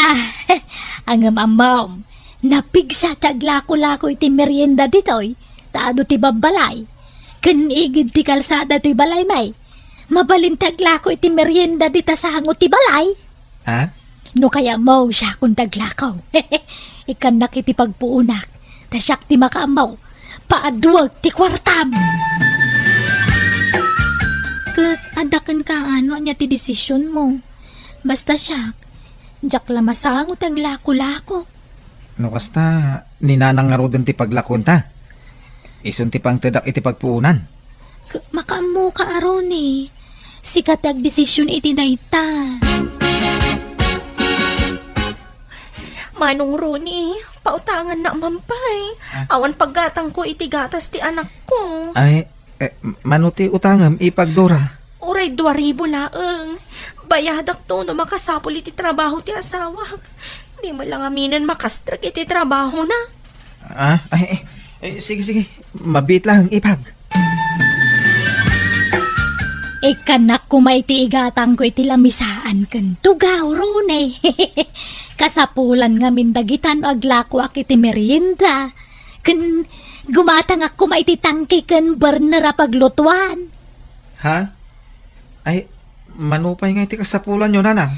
Ang amam. Napigsa taglako-lako iti merienda ditoy. Taado ti babalay. Kanigid ti kalsada ti balay may. Mabalintaglako iti merienda dita sa hangot ti balay. No kaya mo siya kung taglakaw. Ikan nakiti pagpuunak. Tasyak ti makaamaw. Paadwag ti kwartam. Kat adakan ka niya ti desisyon mo. Basta siyak. Diyak lamasangot ang lako-lako. No kasta, ninanang nga rodon ti paglakon ta. Isun ti pang tedak iti pagpuunan. Makaamo ka aron eh. Sikat ag desisyon iti dayta. Manong Ronnie, pautangan na mampay. Awan paggatang ko iti gatas ti anak ko. Ay, manuti utangam ipagdora. Uray 2,000 laeng. Bayadak to no makasapol iti trabaho ti asawa. Di mo lang aminan makastrak iti trabaho na. Sige. Mabit lang ipag. Ikanak ko may tiigatang ko iti lamisaan kan tugaw ronay. Kasapulan nga mindagitan o aglako ak iti merienda. Kan gumatang ako may titangki kan burner a paglutuan. Ha? Ay, manupay nga iti kasapulan yun, nanang.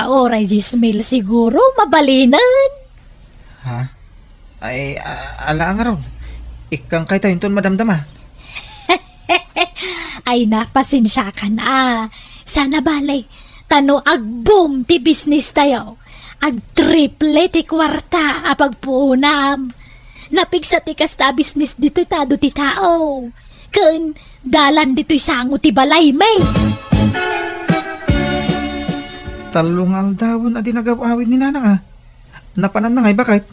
Oray 10,000 siguro, mabalinan. Ha? Ay, ala nga ron. Ikang kay tayo ton madamdama. Ay napasensya ka na. Sana balay, tano agboom ti business tayo. Ag triple ti kwarta apagpuunam. Napigsa ti kasta business dito tado ti tao. Kun, dalan dito'y sango ti balay, may. Talong aldawon adi nagawawid ni nanang ah. Napanan na ngay bakit?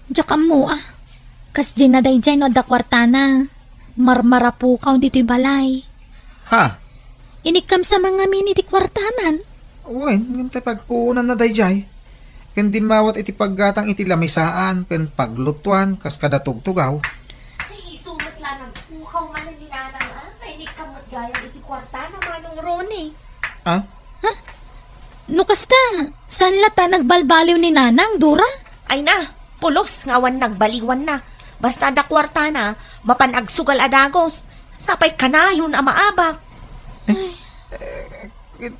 Diyak mo ah. Kas ginaday dyan o da kwartana. Marmara po kaw dito'y balay. Ha? Inikam sa mga mini ti kwartanan. Uy, ngintay pagpuunan na dayjay. Kundi mawat iti paggatang iti lamisaan, ken paglutuan, kas kada tugtugaw. Ay, sumat lang ang pukaw man ni nanang ay ni kamot gaya iti kwarta na manong Ronnie. Ah? No kasta, saan lata nagbalbaliw ni nanang, Dura? Ay na, pulos ngawan nagbaliwan na. Basta da kwarta na, mapanagsugal adagos. Sapay kanayon ang maabak.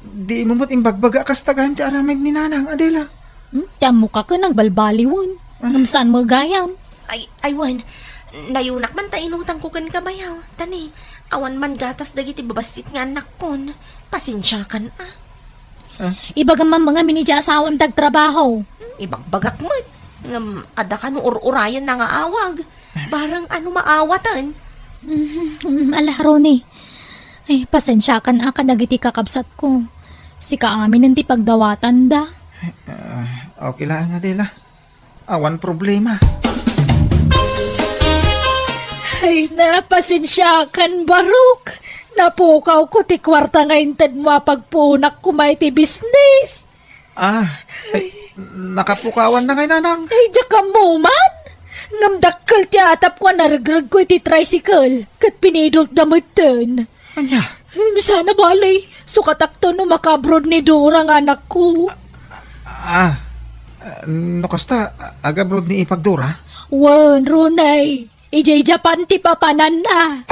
Di mo mo't imbagbaga kas tagahan ti aramid ni nanang, Adela. Tiyamo ka ka nagbalbaliwon. Ngam saan mo gayam? Ay, wan, nayunak man ta inutang ko kan kabayaw. Tani, awan man gatas dagiti babasit nga anak kon. Pasensya kan Ibagam man mga minidya asawam tagtrabaho. Ibagbagak mo. Ngam, ada ka no urayan na nga awag. Barang ano maawatan. Ala, Ronnie. Ay, pasensya ka na nagiti kakabsat ko. Si kaamin ang ti pagdawatan da. Okay lang, Adela. Awan problema. Ay, napasensyakan, Baruk. Napukaw ko ti kwarta nga intad mo pagpunak kumay ti business. Ah, ay, nakapukawan na kay nanang. Ay, ka mo man. Ngamdakkel ti atap ko naragrag ko ti tricycle. Kat pinidolt damutan. Anya? Sana balay. Sukatakto no makabrod ni Dora ang anak ko. No kasta, agabrod ni ipagdura? Wan, Ronay. Ijay Japan ti papanan na.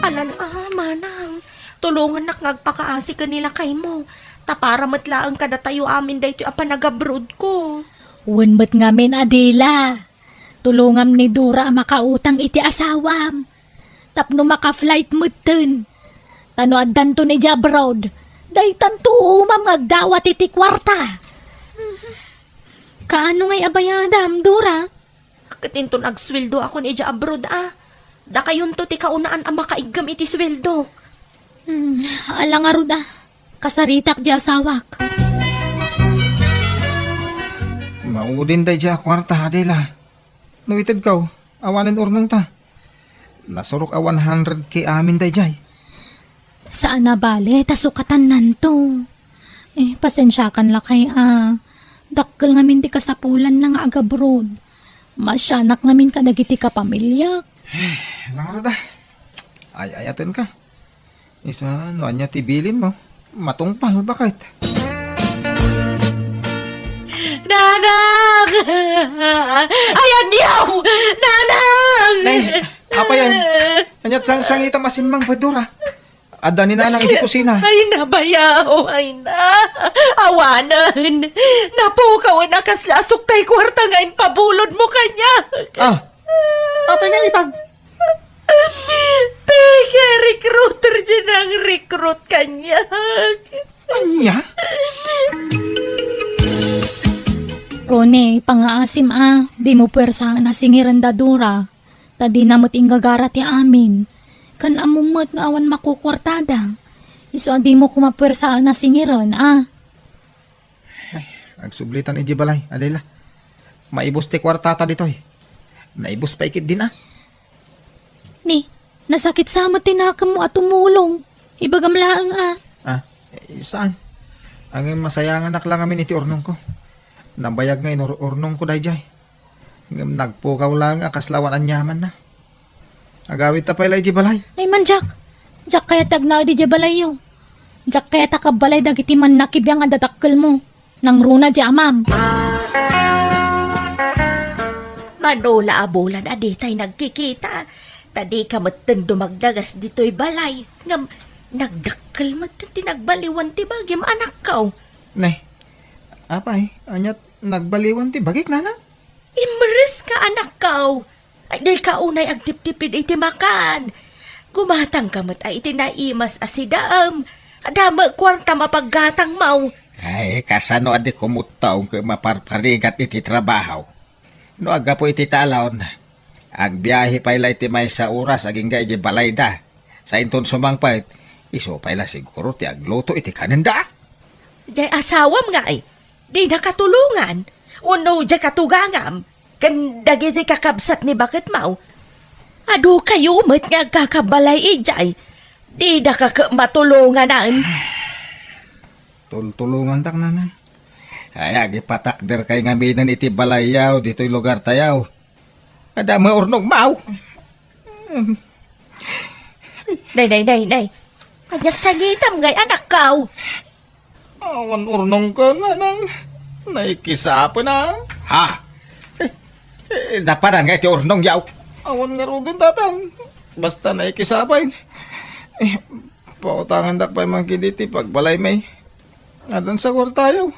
Alan, manang. Tulungan nak ngagpakaasi kanila kay mo. Tapara matlaang kada tayo amin dahito apanagabrod ko. Wan ba't ngamin, Adela? Tulungam ni Dora makautang iti asawam. Tapno maka-flight mo dun. Tano addan to ni Jabrod. Day tanto umam ngagdawat iti kwarta. Kaano ngay abayadam, Dora? Katinto nagsweldo ako ni abroad Da kayon to ti kaunaan ang makaigam iti sweldo. Alang aruda. Kasaritak di asawak. Maudin day dya kwarta, Adela. Nuited kaw, awanin urnong ta. Nasurok a 100k amin day jay. Saan na bale? Tasukatan nanto. Pasensyakan la kay Dakkel ngamin ti kasapulan na nga agabrod. Masyanak ngamin kadagiti ka pamilya. Lang da. Ay-ayatin ka. Isa, no anya tibilin mo. Matungpal, bakit? Nanang! Ayan niyaw! Nanang! Nay, apa yan? Anyat sangita masimbang padura. Ada ni nanang iti kusina. Ay nabayaw, ay na. Awanan. Napukaw na kaslasok tay kwarta nga impabulod mo kanya. Apa nga ipag? Peke, recruiter dyan ang recruit kanya. Anya? Rone, pangaasim di mo pwersa na singiran da Dora. Tadi namot inggagara ti amin. Kan amumot nga awan makukwartada. Iso di mo kumapwersa na singiran Agsublitan iji balay, Adela. Maibos ti kwartata ditoy. Naibos pa ikit din Ni, nasakit sama tinakam mo at tumulong. Ibagam laang Saan? Ang masayangan lang amin iti ornong ko. Nabayag nga ornong ko dayjay. Nagpukaw lang kaslawan anyaman na. Agawit ta pala iji balay. Ay man, Jack. Jack kaya tagna di jabalay yo. Jack kaya takabalay dagiti man nakibiyang nga datakkel mo. Nang runa di amam. Manola abulan aditay nagkikita. Tadi ka matan dumagdagas dito'y balay. Ngam, nagdakkel matan tinagbaliwan ti bagim anak kaw. Nay, apay, anyat nagbaliwan ti bagik nanang? Imres ka anak kaw. Ay, day ka unay agtip-tipid iti makan. Gumatang kamot ay iti naimas asidam. Adama kwarta mapaggatang mau. Ay, kasano adi kumutaw ka maparparigat iti trabaho. No aga po iti talaon. Ang biyahe pala iti may sa oras aging ga iti balay da. Sa inton sumangpait, iso pala siguro ti agluto iti kanenda. Jay asawam nga eh. Di nakatulungan. Uno jay katugangam. Kan dagiti kakabsat ni bakit mau. Ado kayo met nga kakabalay ijay. Di na matulunganan. Tulungan tak nanay. Ay, agipatakder kay ngaminan iti balayaw dito'y lugar tayaw. Ada mga urnog mau. Nay. Kanyat sangitam ngay anak kao. Awan urnong ka nanay. Naikisapa na. Ha? Naparan nga iti urnong yaw. Awan nga rin tatang. Basta naikisapay. Pautangan dak pa man kiniti pagbalay may. Adan sa tayo.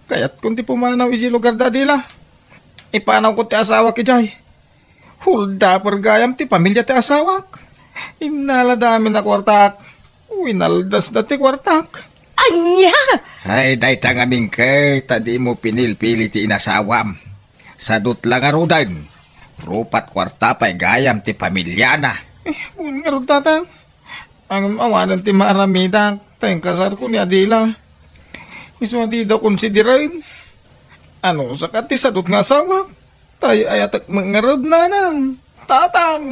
Kaya't kung ti pumanaw iji lugar dadila. Ipanaw ko ti asawa ki Jay. Hulda pergayam ti pamilya ti asawak. Inala dami na kwartak. Winaldas na ti kwartak. Anya! Ay, day tangaming kay, tadi mo pinilpili ti inasawam. Sadot lang arudan. Rupat kwarta pa'y gayam ti pamilya na. Kung nga rin tatang. Ang awanan ti maaramidak. Tayong kasar ko ni Adila. Iswa di daw konsiderain. Ano sa kati sadot nga asawak. Tayo ayatak mangarod na ng tatang.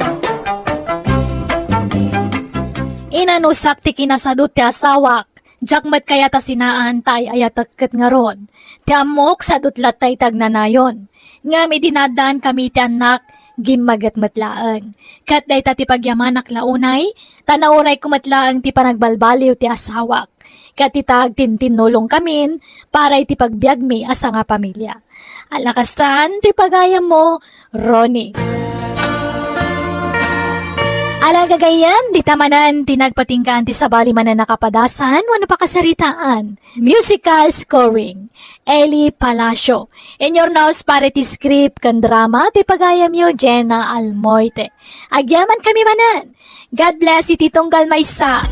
Inanusak ti kinasadot ti asawak. Jakmat kaya ta sinaan tay ayatakket nga ron. Ti amok sadot latay tagnanayon. Nga mi dinadaan kami ti anak gimagat matlaan. Kat day ta ti pagyamanak launay, tanauray kumatlaang ti panagbalbaliw ti asawak. Kat itag tintinulong kamin para iti pagbiag mi asa nga pamilya. Alakastan ti pagayam mo, Ronnie. Alagagayan, di tamanan, tinagpatingkaan ti sabali man na nakapadasan, wano pa kasaritaan. Musical scoring, Eli Palacio. In your nose, pare ti script kan drama, ti pagayam yo, Jenna Almoite. Agyaman kami manan. God bless iti tunggal maysa.